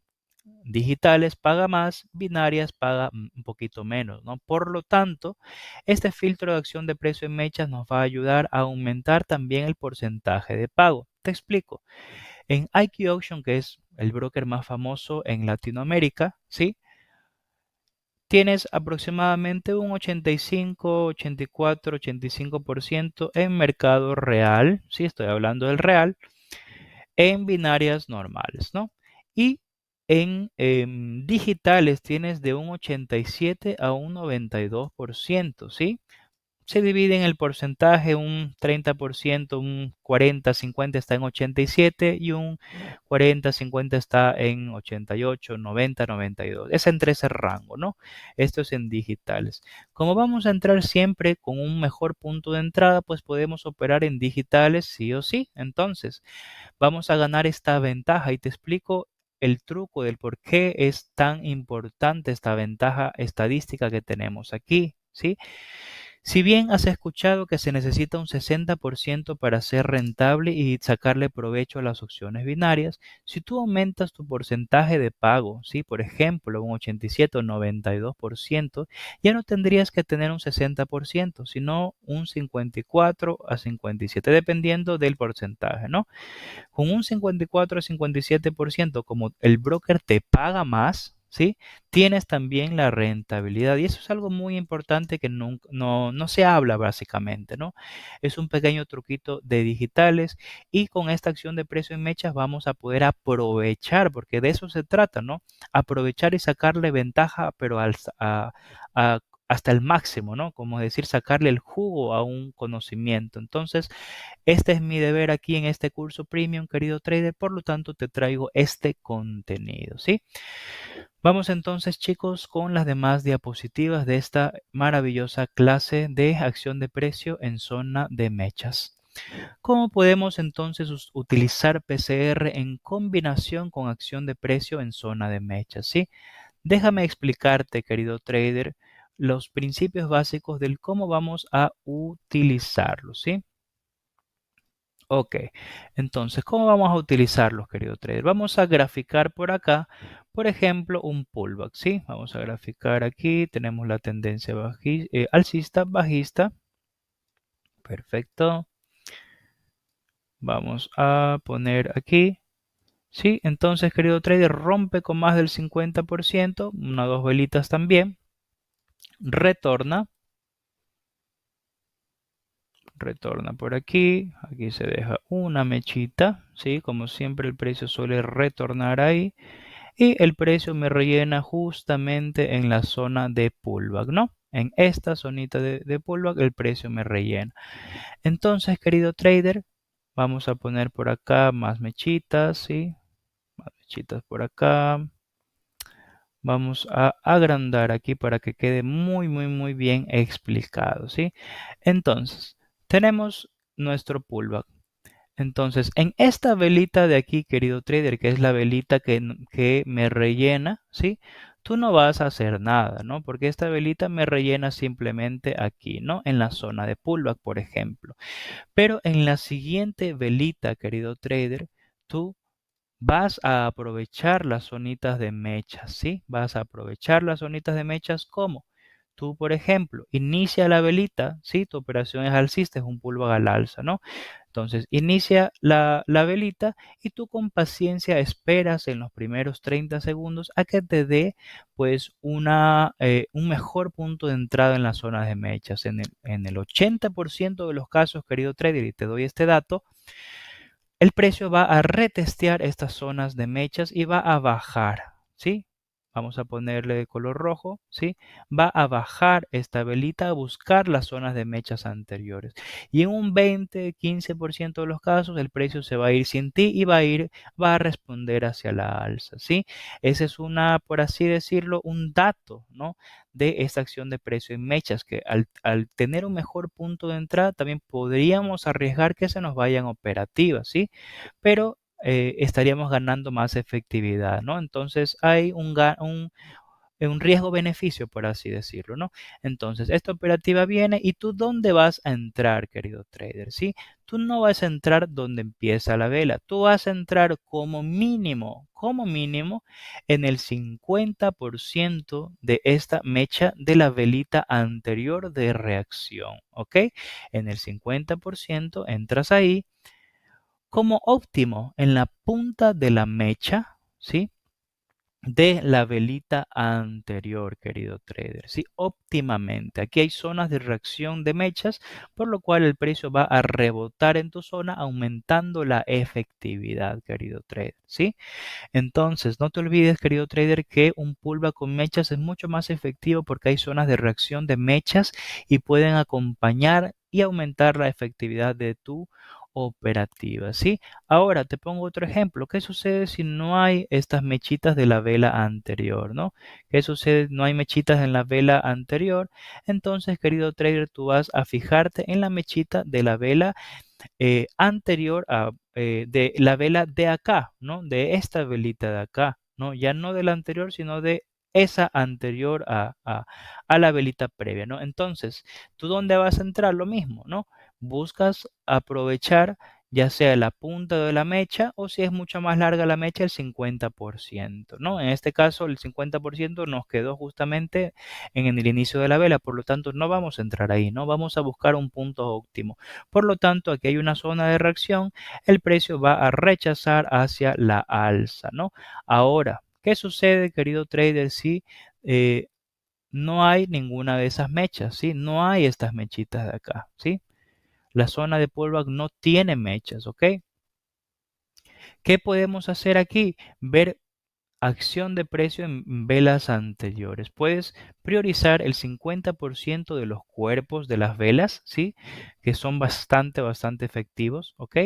Digitales paga más, binarias paga un poquito menos, ¿no? Por lo tanto, este filtro de acción de precio en mechas nos va a ayudar a aumentar también el porcentaje de pago. Te explico. En IQ Auction, que es el broker más famoso en Latinoamérica, ¿sí? Tienes aproximadamente un 85, 84, 85% en mercado real, ¿sí? Estoy hablando del real en binarias normales, ¿no? Y en digitales tienes de un 87 a un 92%, ¿sí? Se divide en el porcentaje, un 30%, un 40-50 está en 87 y un 40-50 está en 88, 90, 92. Es entre ese rango, ¿no? Esto es en digitales. Como vamos a entrar siempre con un mejor punto de entrada, pues podemos operar en digitales sí o sí. Entonces, vamos a ganar esta ventaja y te explico el truco del por qué es tan importante esta ventaja estadística que tenemos aquí, ¿sí? Si bien has escuchado que se necesita un 60% para ser rentable y sacarle provecho a las opciones binarias, si tú aumentas tu porcentaje de pago, ¿sí? Por ejemplo, un 87 o 92%, ya no tendrías que tener un 60%, sino un 54 a 57, dependiendo del porcentaje, ¿no? Con un 54 a 57%, como el broker te paga más, ¿sí? Tienes también la rentabilidad. Y eso es algo muy importante que no se habla básicamente, ¿no? Es un pequeño truquito de digitales y con esta acción de precio en mechas vamos a poder aprovechar, porque de eso se trata, ¿no? Aprovechar y sacarle ventaja, pero a- hasta el máximo, ¿no? Como decir, sacarle el jugo a un conocimiento. Entonces, este es mi deber aquí en este curso premium, querido trader, por lo tanto te traigo este contenido, ¿sí? Vamos entonces, chicos, con las demás diapositivas de esta maravillosa clase de acción de precio en zona de mechas. ¿Cómo podemos entonces utilizar PCR en combinación con acción de precio en zona de mechas, ¿sí? Déjame explicarte, querido trader, los principios básicos del cómo vamos a utilizarlo, ¿sí? Ok, entonces, ¿cómo vamos a utilizarlos, querido trader? Vamos a graficar por acá, por ejemplo, un pullback, ¿sí? Vamos a graficar aquí, tenemos la tendencia alcista, bajista, perfecto. Vamos a poner aquí, ¿sí? Entonces, querido trader, rompe con más del 50%, una o dos velitas también, retorna, retorna por aquí, aquí se deja una mechita, ¿sí? Como siempre el precio suele retornar ahí. Y el precio me rellena justamente en la zona de pullback, ¿no? En esta zonita de pullback el precio me rellena. Entonces, querido trader, vamos a poner por acá más mechitas, ¿sí? Más mechitas por acá. Vamos a agrandar aquí para que quede muy bien explicado, ¿sí? Entonces, tenemos nuestro pullback. Entonces, en esta velita de aquí, querido trader, que es la velita que me rellena, ¿sí? Tú no vas a hacer nada, ¿no? Porque esta velita me rellena simplemente aquí, ¿no? En la zona de pullback, por ejemplo. Pero en la siguiente velita, querido trader, tú vas a aprovechar las zonitas de mechas, ¿sí? Vas a aprovechar las zonitas de mechas como tú, por ejemplo, inicia la velita, ¿sí? Tu operación es alcista, es un pullback al alza, ¿no? Entonces, inicia la velita y tú con paciencia esperas en los primeros 30 segundos a que te dé pues un mejor punto de entrada en las zonas de mechas. En el 80% de los casos, querido trader, y te doy este dato, el precio va a retestear estas zonas de mechas y va a bajar, ¿sí? Vamos a ponerle de color rojo, ¿sí? Va a bajar esta velita a buscar las zonas de mechas anteriores. Y en un 20-15% de los casos el precio se va a ir sin ti y va a responder hacia la alza, ¿sí? Ese es por así decirlo, un dato, ¿no? De esta acción de precio en mechas, que al tener un mejor punto de entrada también podríamos arriesgar que se nos vayan operativas, ¿sí? Pero estaríamos ganando más efectividad, ¿no? Entonces hay un riesgo-beneficio, por así decirlo, ¿no? Entonces, esta operativa viene y tú ¿dónde vas a entrar, querido trader? ¿Sí? Tú no vas a entrar donde empieza la vela, tú vas a entrar como mínimo, en el 50% de esta mecha de la velita anterior de reacción, ¿ok? En el 50% entras ahí como óptimo en la punta de la mecha, ¿sí? De la velita anterior, querido trader, ¿sí? Óptimamente. Aquí hay zonas de reacción de mechas, por lo cual el precio va a rebotar en tu zona, aumentando la efectividad, querido trader, ¿sí? Entonces, no te olvides, querido trader, que un pullback con mechas es mucho más efectivo porque hay zonas de reacción de mechas y pueden acompañar y aumentar la efectividad de tu operativa, ¿sí? Ahora te pongo otro ejemplo. ¿Qué sucede si no hay estas mechitas de la vela anterior, ¿no? ¿Qué sucede? No hay mechitas en la vela anterior. Entonces, querido trader, tú vas a fijarte en la mechita de la vela anterior de la vela de acá, ¿no? De esta velita de acá, ¿no? Ya no de la anterior, sino de esa anterior a la velita previa, ¿no? Entonces, ¿tú dónde vas a entrar? Lo mismo, ¿no? Buscas aprovechar ya sea la punta de la mecha o si es mucho más larga la mecha, el 50%, ¿no? En este caso, el 50% nos quedó justamente en el inicio de la vela, por lo tanto, no vamos a entrar ahí, ¿no? Vamos a buscar un punto óptimo. Por lo tanto, aquí hay una zona de reacción, el precio va a rechazar hacia la alza, ¿no? Ahora, ¿qué sucede, querido trader, si no hay ninguna de esas mechas, ¿sí? No hay estas mechitas de acá, ¿sí? La zona de pullback no tiene mechas, ¿ok? ¿Qué podemos hacer aquí? Ver acción de precio en velas anteriores. Puedes priorizar el 50% de los cuerpos de las velas, ¿sí? Que son bastante efectivos, ¿ok?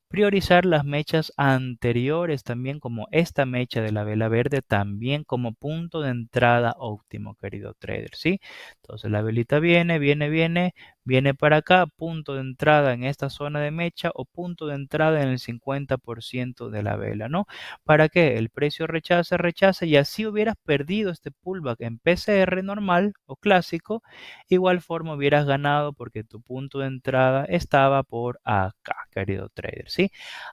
Priorizar las mechas anteriores también como esta mecha de la vela verde también como punto de entrada óptimo, querido trader, ¿sí? Entonces la velita viene para acá, punto de entrada en esta zona de mecha o punto de entrada en el 50% de la vela, ¿no? ¿Para qué? El precio rechaza y así hubieras perdido este pullback en PCR normal o clásico, igual forma hubieras ganado porque tu punto de entrada estaba por acá, querido trader, ¿sí?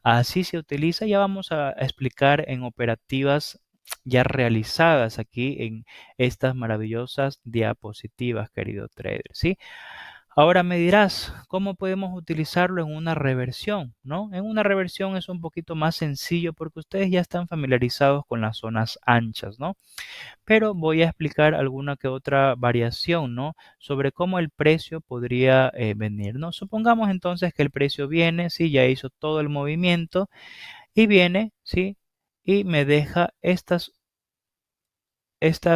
Así se utiliza. Ya vamos a explicar en operativas ya realizadas aquí en estas maravillosas diapositivas, querido trader, ¿sí? Ahora me dirás, ¿cómo podemos utilizarlo en una reversión? ¿No? En una reversión es un poquito más sencillo porque ustedes ya están familiarizados con las zonas anchas, ¿no? Pero voy a explicar alguna que otra variación, ¿no? Sobre cómo el precio podría venir, ¿no? Supongamos entonces que el precio viene, sí, ya hizo todo el movimiento y viene, sí, y me deja esta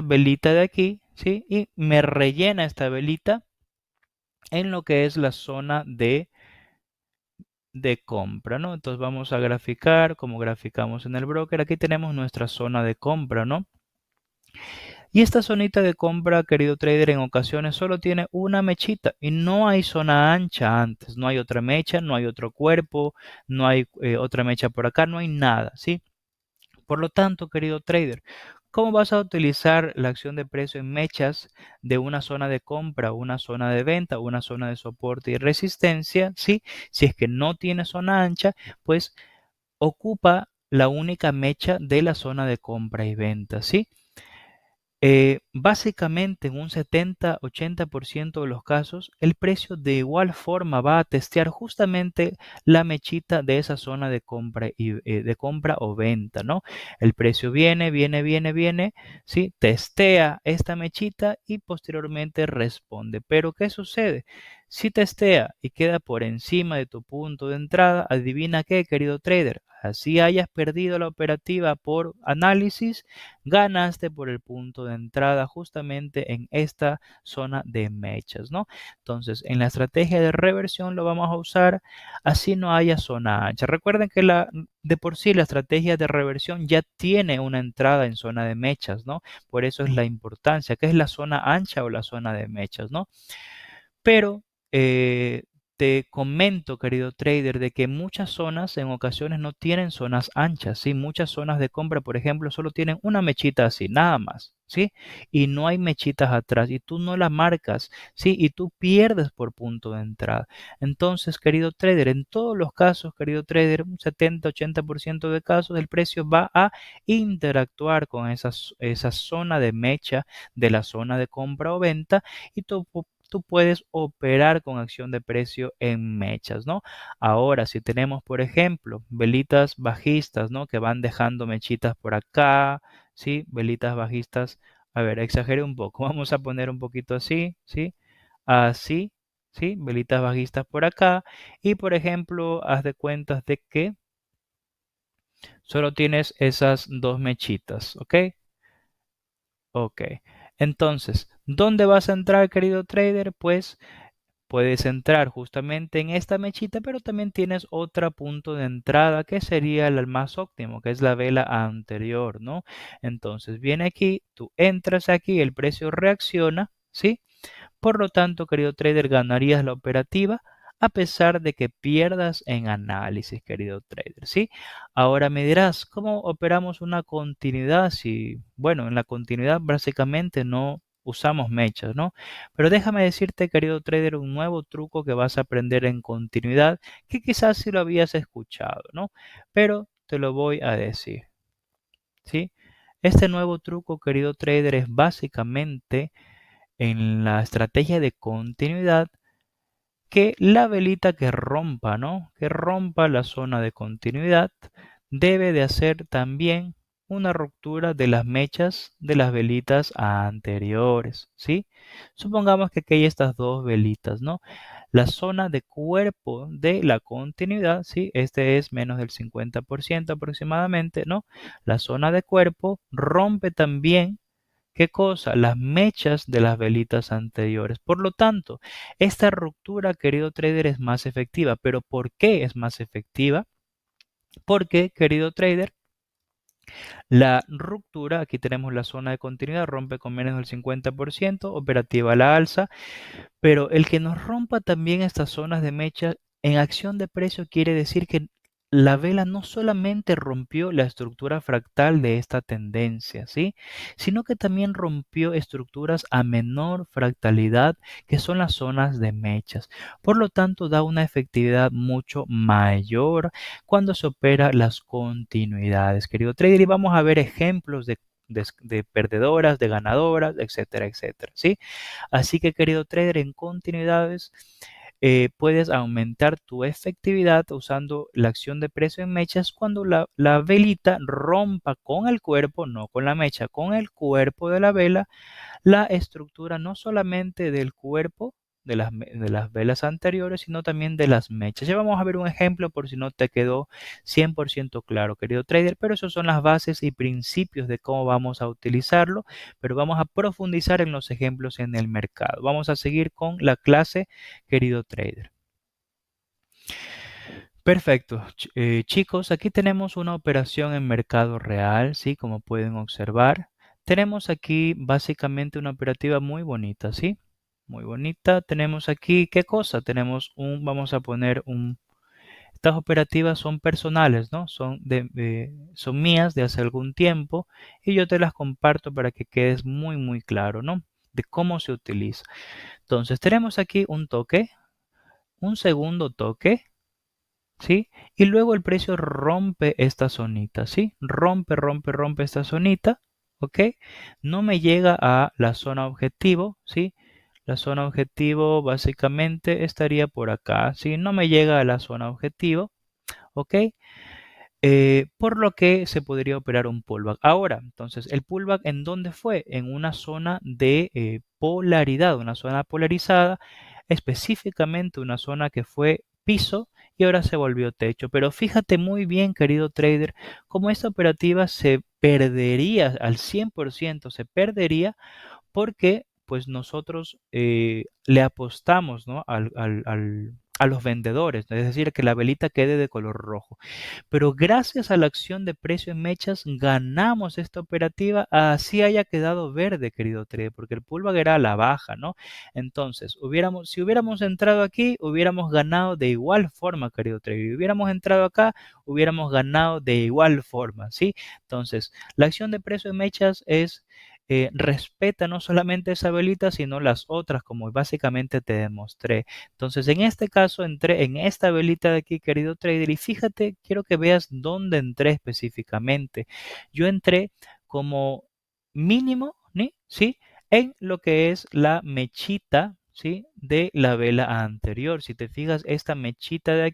velita de aquí, sí, y me rellena esta velita en lo que es la zona de compra, ¿no? Entonces vamos a graficar como graficamos en el broker. Aquí tenemos nuestra zona de compra, ¿no? Y esta zonita de compra, querido trader, en ocasiones solo tiene una mechita y no hay zona ancha antes, no hay otra mecha, no hay otro cuerpo, no hay otra mecha por acá, no hay nada, ¿sí? Por lo tanto, querido trader, ¿cómo vas a utilizar la acción de precio en mechas de una zona de compra, una zona de venta, una zona de soporte y resistencia? ¿Sí? Si es que no tiene zona ancha, pues ocupa la única mecha de la zona de compra y venta, ¿sí? Básicamente en un 70-80% de los casos, el precio de igual forma va a testear justamente la mechita de esa zona de compra, de compra o venta, ¿no? El precio viene, ¿sí? Testea esta mechita y posteriormente responde. Pero ¿qué sucede? Si testea y queda por encima de tu punto de entrada, adivina qué, querido trader. Así hayas perdido la operativa por análisis, ganaste por el punto de entrada justamente en esta zona de mechas, ¿no? Entonces, en la estrategia de reversión lo vamos a usar así no haya zona ancha. Recuerden que de por sí la estrategia de reversión ya tiene una entrada en zona de mechas, ¿no? Por eso es la importancia, que es la zona ancha o la zona de mechas, ¿no? Pero te comento, querido trader, de que muchas zonas en ocasiones no tienen zonas anchas, ¿sí? Muchas zonas de compra, por ejemplo, solo tienen una mechita así, nada más, ¿sí? Y no hay mechitas atrás y tú no la marcas, ¿sí? Y tú pierdes por punto de entrada. Entonces, querido trader, en todos los casos, querido trader, un 70-80% de casos, el precio va a interactuar con esa zona de mecha de la zona de compra o venta y tú puedes operar con acción de precio en mechas, ¿no? Ahora, si tenemos, por ejemplo, velitas bajistas, ¿no? Que van dejando mechitas por acá, ¿sí? Velitas bajistas, a ver, exageré un poco, vamos a poner un poquito así, ¿sí? Así, ¿sí? Velitas bajistas por acá y, por ejemplo, haz de cuentas de que solo tienes esas dos mechitas, ¿ok? Ok. Entonces, ¿dónde vas a entrar, querido trader? Pues puedes entrar justamente en esta mechita, pero también tienes otro punto de entrada que sería el más óptimo, que es la vela anterior, ¿no? Entonces viene aquí, tú entras aquí, el precio reacciona, ¿sí? Por lo tanto, querido trader, ganarías la operativa a pesar de que pierdas en análisis, querido trader, ¿sí? Ahora me dirás, ¿cómo operamos una continuidad? Si, bueno, en la continuidad básicamente no usamos mechas, ¿no? Pero déjame decirte, querido trader, un nuevo truco que vas a aprender en continuidad, que quizás si lo habías escuchado, ¿no? Pero te lo voy a decir, ¿sí? Este nuevo truco, querido trader, es básicamente en la estrategia de continuidad que la velita que rompa, ¿no? Que rompa la zona de continuidad debe de hacer también una ruptura de las mechas de las velitas anteriores, ¿sí? Supongamos que aquí hay estas dos velitas, ¿no? La zona de cuerpo de la continuidad, ¿sí? Este es menos del 50% aproximadamente, ¿no? La zona de cuerpo rompe también. ¿Qué cosa? Las mechas de las velitas anteriores. Por lo tanto, esta ruptura, querido trader, es más efectiva. ¿Pero por qué es más efectiva? Porque, querido trader, la ruptura, aquí tenemos la zona de continuidad, rompe con menos del 50%, operativa a la alza, pero el que nos rompa también estas zonas de mecha en acción de precio quiere decir que la vela no solamente rompió la estructura fractal de esta tendencia, ¿sí? Sino que también rompió estructuras a menor fractalidad, que son las zonas de mechas. Por lo tanto, da una efectividad mucho mayor cuando se opera las continuidades, querido trader, y vamos a ver ejemplos de perdedoras, de ganadoras, etcétera, etcétera, ¿sí? Así que, querido trader, en continuidades puedes aumentar tu efectividad usando la acción de precio en mechas cuando la velita rompa con el cuerpo, no con la mecha, con el cuerpo de la vela, la estructura no solamente del cuerpo de las velas anteriores, sino también de las mechas. Ya vamos a ver un ejemplo por si no te quedó 100% claro, querido trader, pero esos son las bases y principios de cómo vamos a utilizarlo, pero vamos a profundizar en los ejemplos en el mercado. Vamos a seguir con la clase, querido trader. Perfecto. Chicos, aquí tenemos una operación en mercado real, ¿sí? Como pueden observar. Tenemos aquí básicamente una operativa muy bonita, ¿sí? Muy bonita. Tenemos aquí, ¿qué cosa? Tenemos vamos a poner estas operativas son personales, ¿no? Son mías de hace algún tiempo y yo te las comparto para que quedes muy, muy claro, ¿no? De cómo se utiliza. Entonces, tenemos aquí un toque, un segundo toque, ¿sí? Y luego el precio rompe esta zonita, ¿sí? Rompe esta zonita, ¿ok? No me llega a la zona objetivo, ¿sí? La zona objetivo básicamente estaría por acá, ¿sí? No me llega a la zona objetivo, ¿ok? Por lo que se podría operar un pullback. Ahora, entonces, ¿el pullback en dónde fue? En una zona de polaridad, una zona polarizada, específicamente una zona que fue piso y ahora se volvió techo. Pero fíjate muy bien, querido trader, cómo esta operativa se perdería al 100%, se perdería porque pues nosotros le apostamos, ¿no? A los vendedores, ¿no? Es decir, que la velita quede de color rojo. Pero gracias a la acción de precio en mechas ganamos esta operativa, así haya quedado verde, querido trader, porque el pullback era a la baja, ¿no? Entonces, si hubiéramos entrado aquí, hubiéramos ganado de igual forma, querido trader. Si hubiéramos entrado acá, hubiéramos ganado de igual forma, ¿sí? Entonces, la acción de precio en mechas respeta no solamente esa velita, sino las otras, como básicamente te demostré. Entonces, en este caso, entré en esta velita de aquí, querido trader, y fíjate, quiero que veas dónde entré específicamente. Yo entré como mínimo, ¿sí? En lo que es la mechita, ¿sí? De la vela anterior. Si te fijas, esta mechita de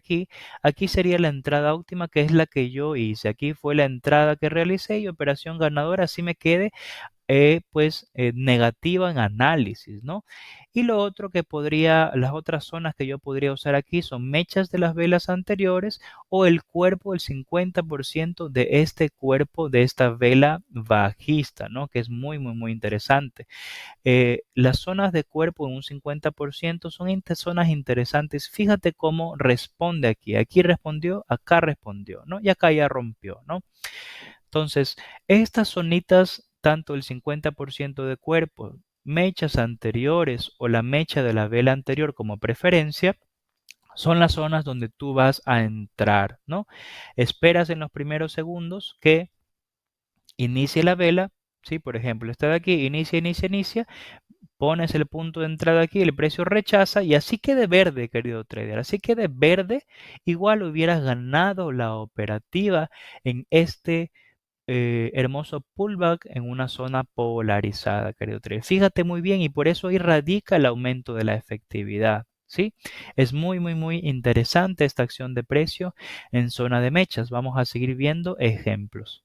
aquí sería la entrada óptima, que es la que yo hice. Aquí fue la entrada que realicé y operación ganadora, así me quede negativa en análisis, ¿no? Y lo otro las otras zonas que yo podría usar aquí son mechas de las velas anteriores o el cuerpo, el 50% de este cuerpo de esta vela bajista, ¿no? Que es muy, muy, muy interesante. Las zonas de cuerpo en un 50% son zonas interesantes. Fíjate cómo responde aquí. Aquí respondió, acá respondió, ¿no? Y acá ya rompió, ¿no? Entonces, estas zonitas, tanto el 50% de cuerpo, mechas anteriores o la mecha de la vela anterior como preferencia, son las zonas donde tú vas a entrar, ¿no? Esperas en los primeros segundos que inicie la vela, ¿sí? Por ejemplo, está de aquí, inicia, pones el punto de entrada aquí, el precio rechaza y así quede verde, querido trader, así quede verde, igual hubieras ganado la operativa en este hermoso pullback en una zona polarizada, querido trader. Fíjate muy bien y por eso ahí radica el aumento de la efectividad. ¿Sí? Es muy interesante esta acción de precio en zona de mechas. Vamos a seguir viendo ejemplos.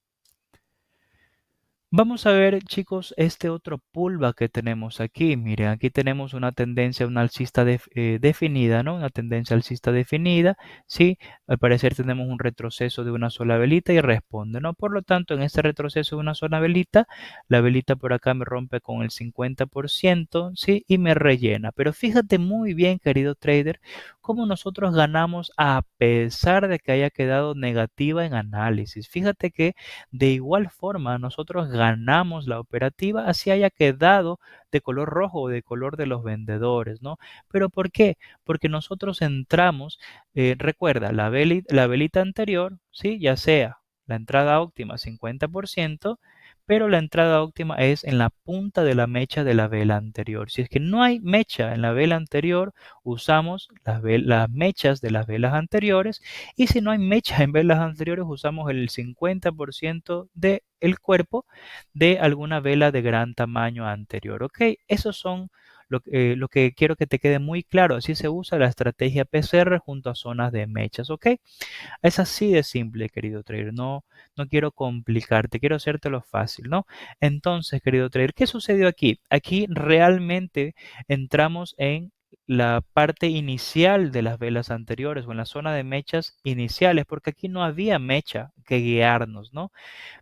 Vamos a ver, chicos, este otro pullback que tenemos aquí. Miren, aquí tenemos una tendencia, una alcista definida, ¿no? Una tendencia alcista definida, ¿sí? Al parecer tenemos un retroceso de una sola velita y responde, ¿no? Por lo tanto, en este retroceso de una sola velita, la velita por acá me rompe con el 50%, ¿sí? Y me rellena. Pero fíjate muy bien, querido trader, cómo nosotros ganamos a pesar de que haya quedado negativa en análisis. Fíjate que de igual forma, nosotros ganamos la operativa así haya quedado de color rojo o de color de los vendedores, ¿no? ¿Pero por qué? Porque nosotros entramos, recuerda, la velita anterior, ¿sí? Ya sea la entrada óptima 50%, pero la entrada óptima es en la punta de la mecha de la vela anterior. Si es que no hay mecha en la vela anterior, usamos las mechas de las velas anteriores y si no hay mecha en velas anteriores, usamos el 50% del cuerpo de alguna vela de gran tamaño anterior. ¿Ok? Esos son lo que quiero que te quede muy claro. Así se usa la estrategia PCR junto a zonas de mechas. ¿Ok? Es así de simple, querido trader. No quiero complicarte, quiero hacértelo fácil, ¿no? Entonces, querido trader, ¿qué sucedió aquí? Aquí realmente entramos en la parte inicial de las velas anteriores o en la zona de mechas iniciales, porque aquí no había mecha que guiarnos, ¿no?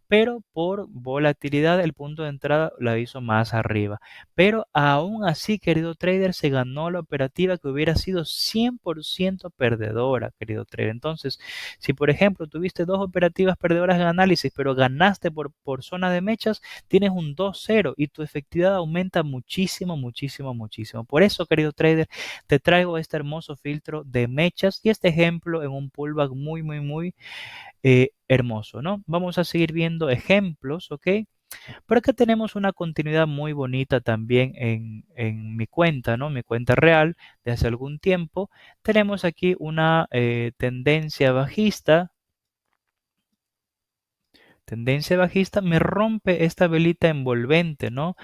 Pero por volatilidad el punto de entrada la hizo más arriba. Pero aún así, querido trader, se ganó la operativa que hubiera sido 100% perdedora, querido trader. Entonces, si por ejemplo tuviste dos operativas perdedoras en análisis, pero ganaste por zona de mechas, tienes un 2-0 y tu efectividad aumenta muchísimo. Por eso, querido trader, te traigo este hermoso filtro de mechas y este ejemplo en un pullback muy hermoso, ¿no? Vamos a seguir viendo ejemplos, ¿ok? Por acá tenemos una continuidad muy bonita también en mi cuenta, ¿no? Mi cuenta real de hace algún tiempo. Tenemos aquí una tendencia bajista, me rompe esta velita envolvente, ¿no?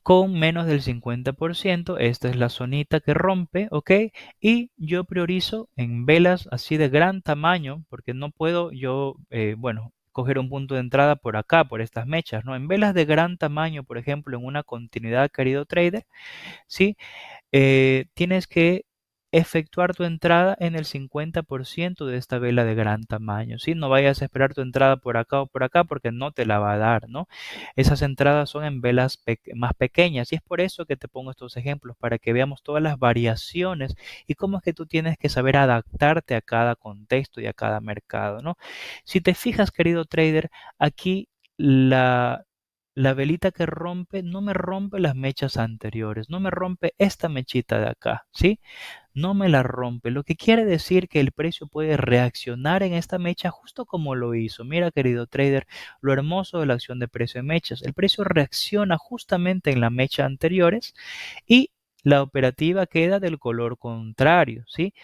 Con menos del 50%, esta es la zonita que rompe, ¿ok? Y yo priorizo en velas así de gran tamaño, porque no puedo yo, bueno, coger un punto de entrada por acá, por estas mechas, ¿no? En velas de gran tamaño, por ejemplo, en una continuidad, querido trader, ¿sí? Tienes que efectuar tu entrada en el 50% de esta vela de gran tamaño, ¿sí? No vayas a esperar tu entrada por acá o por acá porque no te la va a dar, ¿no? Esas entradas son en velas más pequeñas y es por eso que te pongo estos ejemplos para que veamos todas las variaciones y cómo es que tú tienes que saber adaptarte a cada contexto y a cada mercado, ¿no? Si te fijas, querido trader, aquí la la velita que rompe no me rompe las mechas anteriores, no me rompe esta mechita de acá, ¿sí? No me la rompe, lo que quiere decir que el precio puede reaccionar en esta mecha justo como lo hizo. Mira, querido trader, lo hermoso de la acción de precio de mechas. El precio reacciona justamente en la mecha anteriores y la operativa queda del color contrario, ¿sí?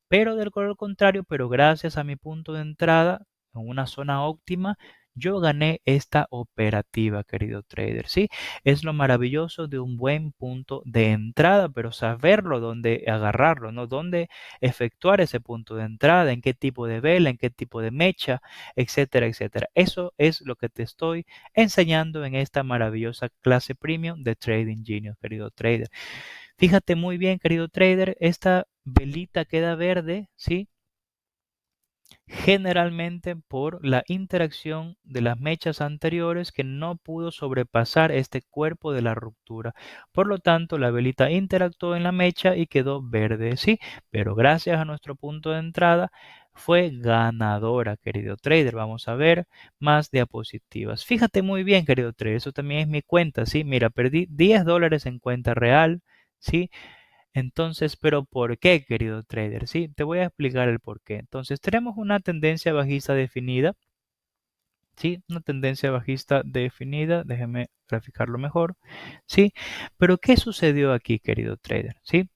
Pero del color contrario, pero gracias a mi punto de entrada en una zona óptima, yo gané esta operativa, querido trader, ¿sí? Es lo maravilloso de un buen punto de entrada, pero saberlo dónde agarrarlo, ¿no? Dónde efectuar ese punto de entrada, en qué tipo de vela, en qué tipo de mecha, etcétera, etcétera. Eso es lo que te estoy enseñando en esta maravillosa clase premium de Trading Genius, querido trader. Fíjate muy bien, querido trader, esta velita queda verde, ¿sí? Generalmente por la interacción de las mechas anteriores que no pudo sobrepasar este cuerpo de la ruptura. Por lo tanto, la velita interactuó en la mecha y quedó verde, ¿sí? Pero gracias a nuestro punto de entrada fue ganadora, querido trader. Vamos a ver más diapositivas. Fíjate muy bien, querido trader, eso también es mi cuenta, ¿sí? Mira, perdí $10 en cuenta real, ¿sí? Entonces, ¿pero por qué, querido trader? Sí, te voy a explicar el por qué. Entonces, tenemos una tendencia bajista definida. Sí, una tendencia bajista definida. Déjeme graficarlo mejor. Sí, pero ¿qué sucedió aquí, querido trader? Sí,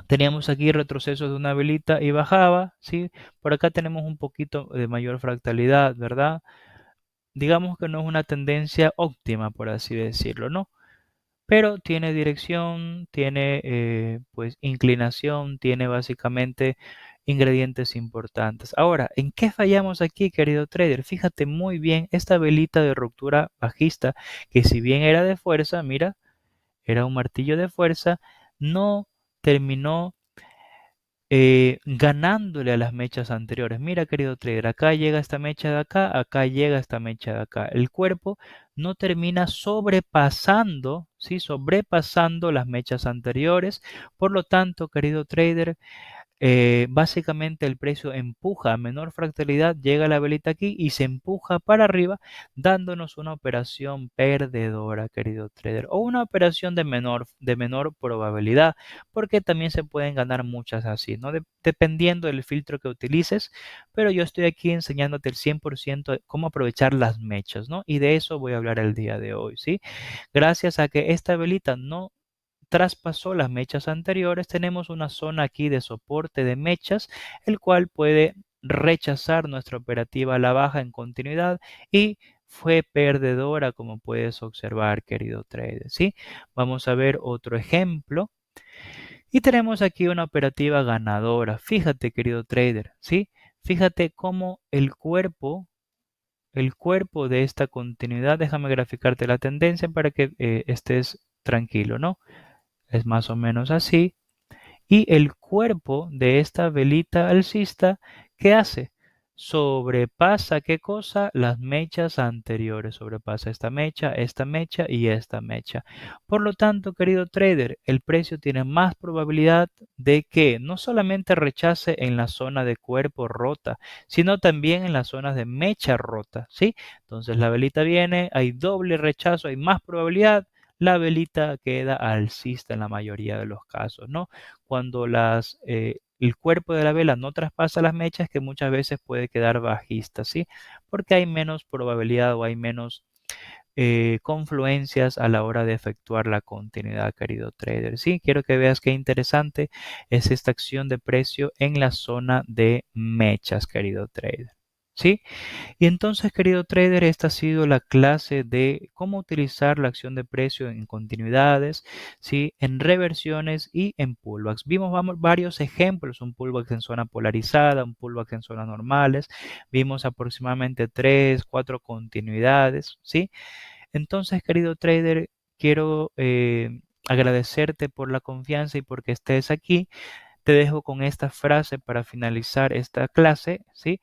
teníamos aquí retroceso de una velita y bajaba. Sí, por acá tenemos un poquito de mayor fractalidad, ¿verdad? Digamos que no es una tendencia óptima, por así decirlo, ¿no? Pero tiene dirección, tiene pues inclinación, tiene básicamente ingredientes importantes. Ahora, ¿en qué fallamos aquí, querido trader? Fíjate muy bien esta velita de ruptura bajista, que si bien era de fuerza, mira, era un martillo de fuerza, no terminó ganándole a las mechas anteriores. Mira, querido trader, acá llega esta mecha de acá llega esta mecha de acá. El cuerpo no termina sobrepasando, ¿sí? Sobrepasando las mechas anteriores. Por lo tanto, querido trader, básicamente el precio empuja a menor fractalidad, llega la velita aquí y se empuja para arriba, dándonos una operación perdedora, querido trader, o una operación de menor probabilidad, porque también se pueden ganar muchas así, ¿no? Dependiendo del filtro que utilices, pero yo estoy aquí enseñándote el 100% de cómo aprovechar las mechas, ¿no? Y de eso voy a hablar el día de hoy, ¿sí? Gracias a que esta velita no traspasó las mechas anteriores, tenemos una zona aquí de soporte de mechas, el cual puede rechazar nuestra operativa a la baja en continuidad y fue perdedora, como puedes observar, querido trader, ¿sí? Vamos a ver otro ejemplo y tenemos aquí una operativa ganadora. Fíjate, querido trader, ¿sí? Fíjate cómo el cuerpo de esta continuidad, déjame graficarte la tendencia para que estés tranquilo, ¿no? Es más o menos así. Y el cuerpo de esta velita alcista, ¿qué hace? Sobrepasa, ¿qué cosa? Las mechas anteriores. Sobrepasa esta mecha y esta mecha. Por lo tanto, querido trader, el precio tiene más probabilidad de que no solamente rechace en la zona de cuerpo rota, sino también en las zonas de mecha rota, ¿sí? Entonces la velita viene, hay doble rechazo, hay más probabilidad, la velita queda alcista en la mayoría de los casos, ¿no? Cuando el cuerpo de la vela no traspasa las mechas, que muchas veces puede quedar bajista, ¿sí? Porque hay menos probabilidad o hay menos confluencias a la hora de efectuar la continuidad, querido trader. Sí, quiero que veas qué interesante es esta acción de precio en la zona de mechas, querido trader. ¿Sí? Y entonces, querido trader, esta ha sido la clase de cómo utilizar la acción de precio en continuidades, ¿sí? En reversiones y en pullbacks. Vimos varios ejemplos, un pullback en zona polarizada, un pullback en zonas normales. Vimos aproximadamente 3, 4 continuidades, ¿sí? Entonces, querido trader, quiero agradecerte por la confianza y porque estés aquí. Te dejo con esta frase para finalizar esta clase, ¿sí?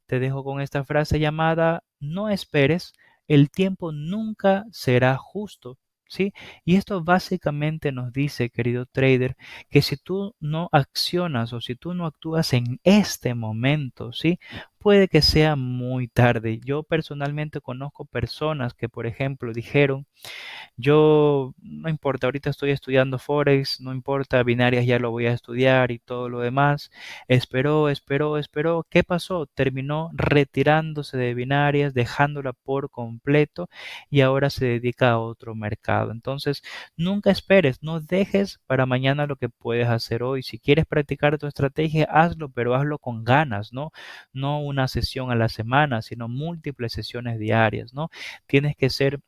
Te dejo con esta frase llamada: no esperes, el tiempo nunca será justo, ¿sí? Y esto básicamente nos dice, querido trader, que si tú no accionas o si tú no actúas en este momento, ¿sí? Puede que sea muy tarde. Yo personalmente conozco personas que, por ejemplo, dijeron: yo, no importa, ahorita estoy estudiando Forex, no importa, binarias ya lo voy a estudiar y todo lo demás. Esperó, esperó, esperó. ¿Qué pasó? Terminó retirándose de binarias, dejándola por completo y ahora se dedica a otro mercado. Entonces, nunca esperes, no dejes para mañana lo que puedes hacer hoy. Si quieres practicar tu estrategia, hazlo, pero hazlo con ganas, ¿no? No una sesión a la semana, sino múltiples sesiones diarias, ¿no? Tienes que ser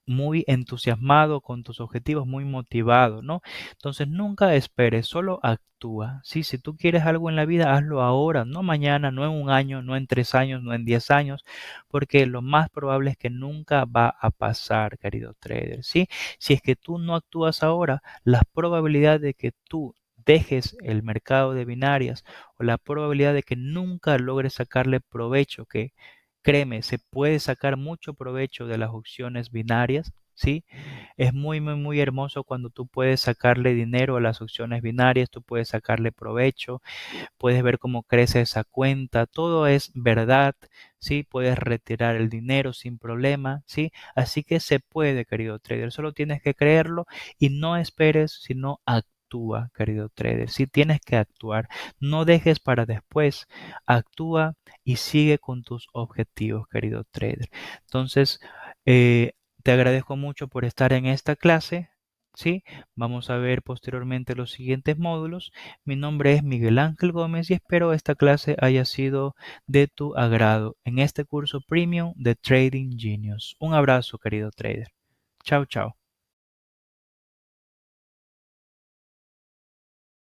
muy entusiasmado con tus objetivos, muy motivado, ¿no? Entonces nunca esperes, solo actúa. Sí, si tú quieres algo en la vida, hazlo ahora, no mañana, no en un año, no en 3 años, no en 10 años, porque lo más probable es que nunca va a pasar, querido trader, ¿sí? Si es que tú no actúas ahora, la probabilidad de que tú dejes el mercado de binarias o la probabilidad de que nunca logres sacarle provecho, que créeme, se puede sacar mucho provecho de las opciones binarias, ¿sí? Es muy, muy, muy hermoso cuando tú puedes sacarle dinero a las opciones binarias, tú puedes sacarle provecho, puedes ver cómo crece esa cuenta, todo es verdad, ¿sí? Puedes retirar el dinero sin problema, ¿sí? Así que se puede, querido trader, solo tienes que creerlo y no esperes, sino actúa. actúa, querido trader. Si tienes que actuar, no dejes para después. Actúa y sigue con tus objetivos, querido trader. Entonces, eh, te agradezco mucho por estar en esta clase. ¿Sí? Vamos a ver posteriormente los siguientes módulos. Mi nombre es Miguel Ángel Gómez y espero esta clase haya sido de tu agrado en este curso premium de Trading Genius. Un abrazo, querido trader. Chao, chao.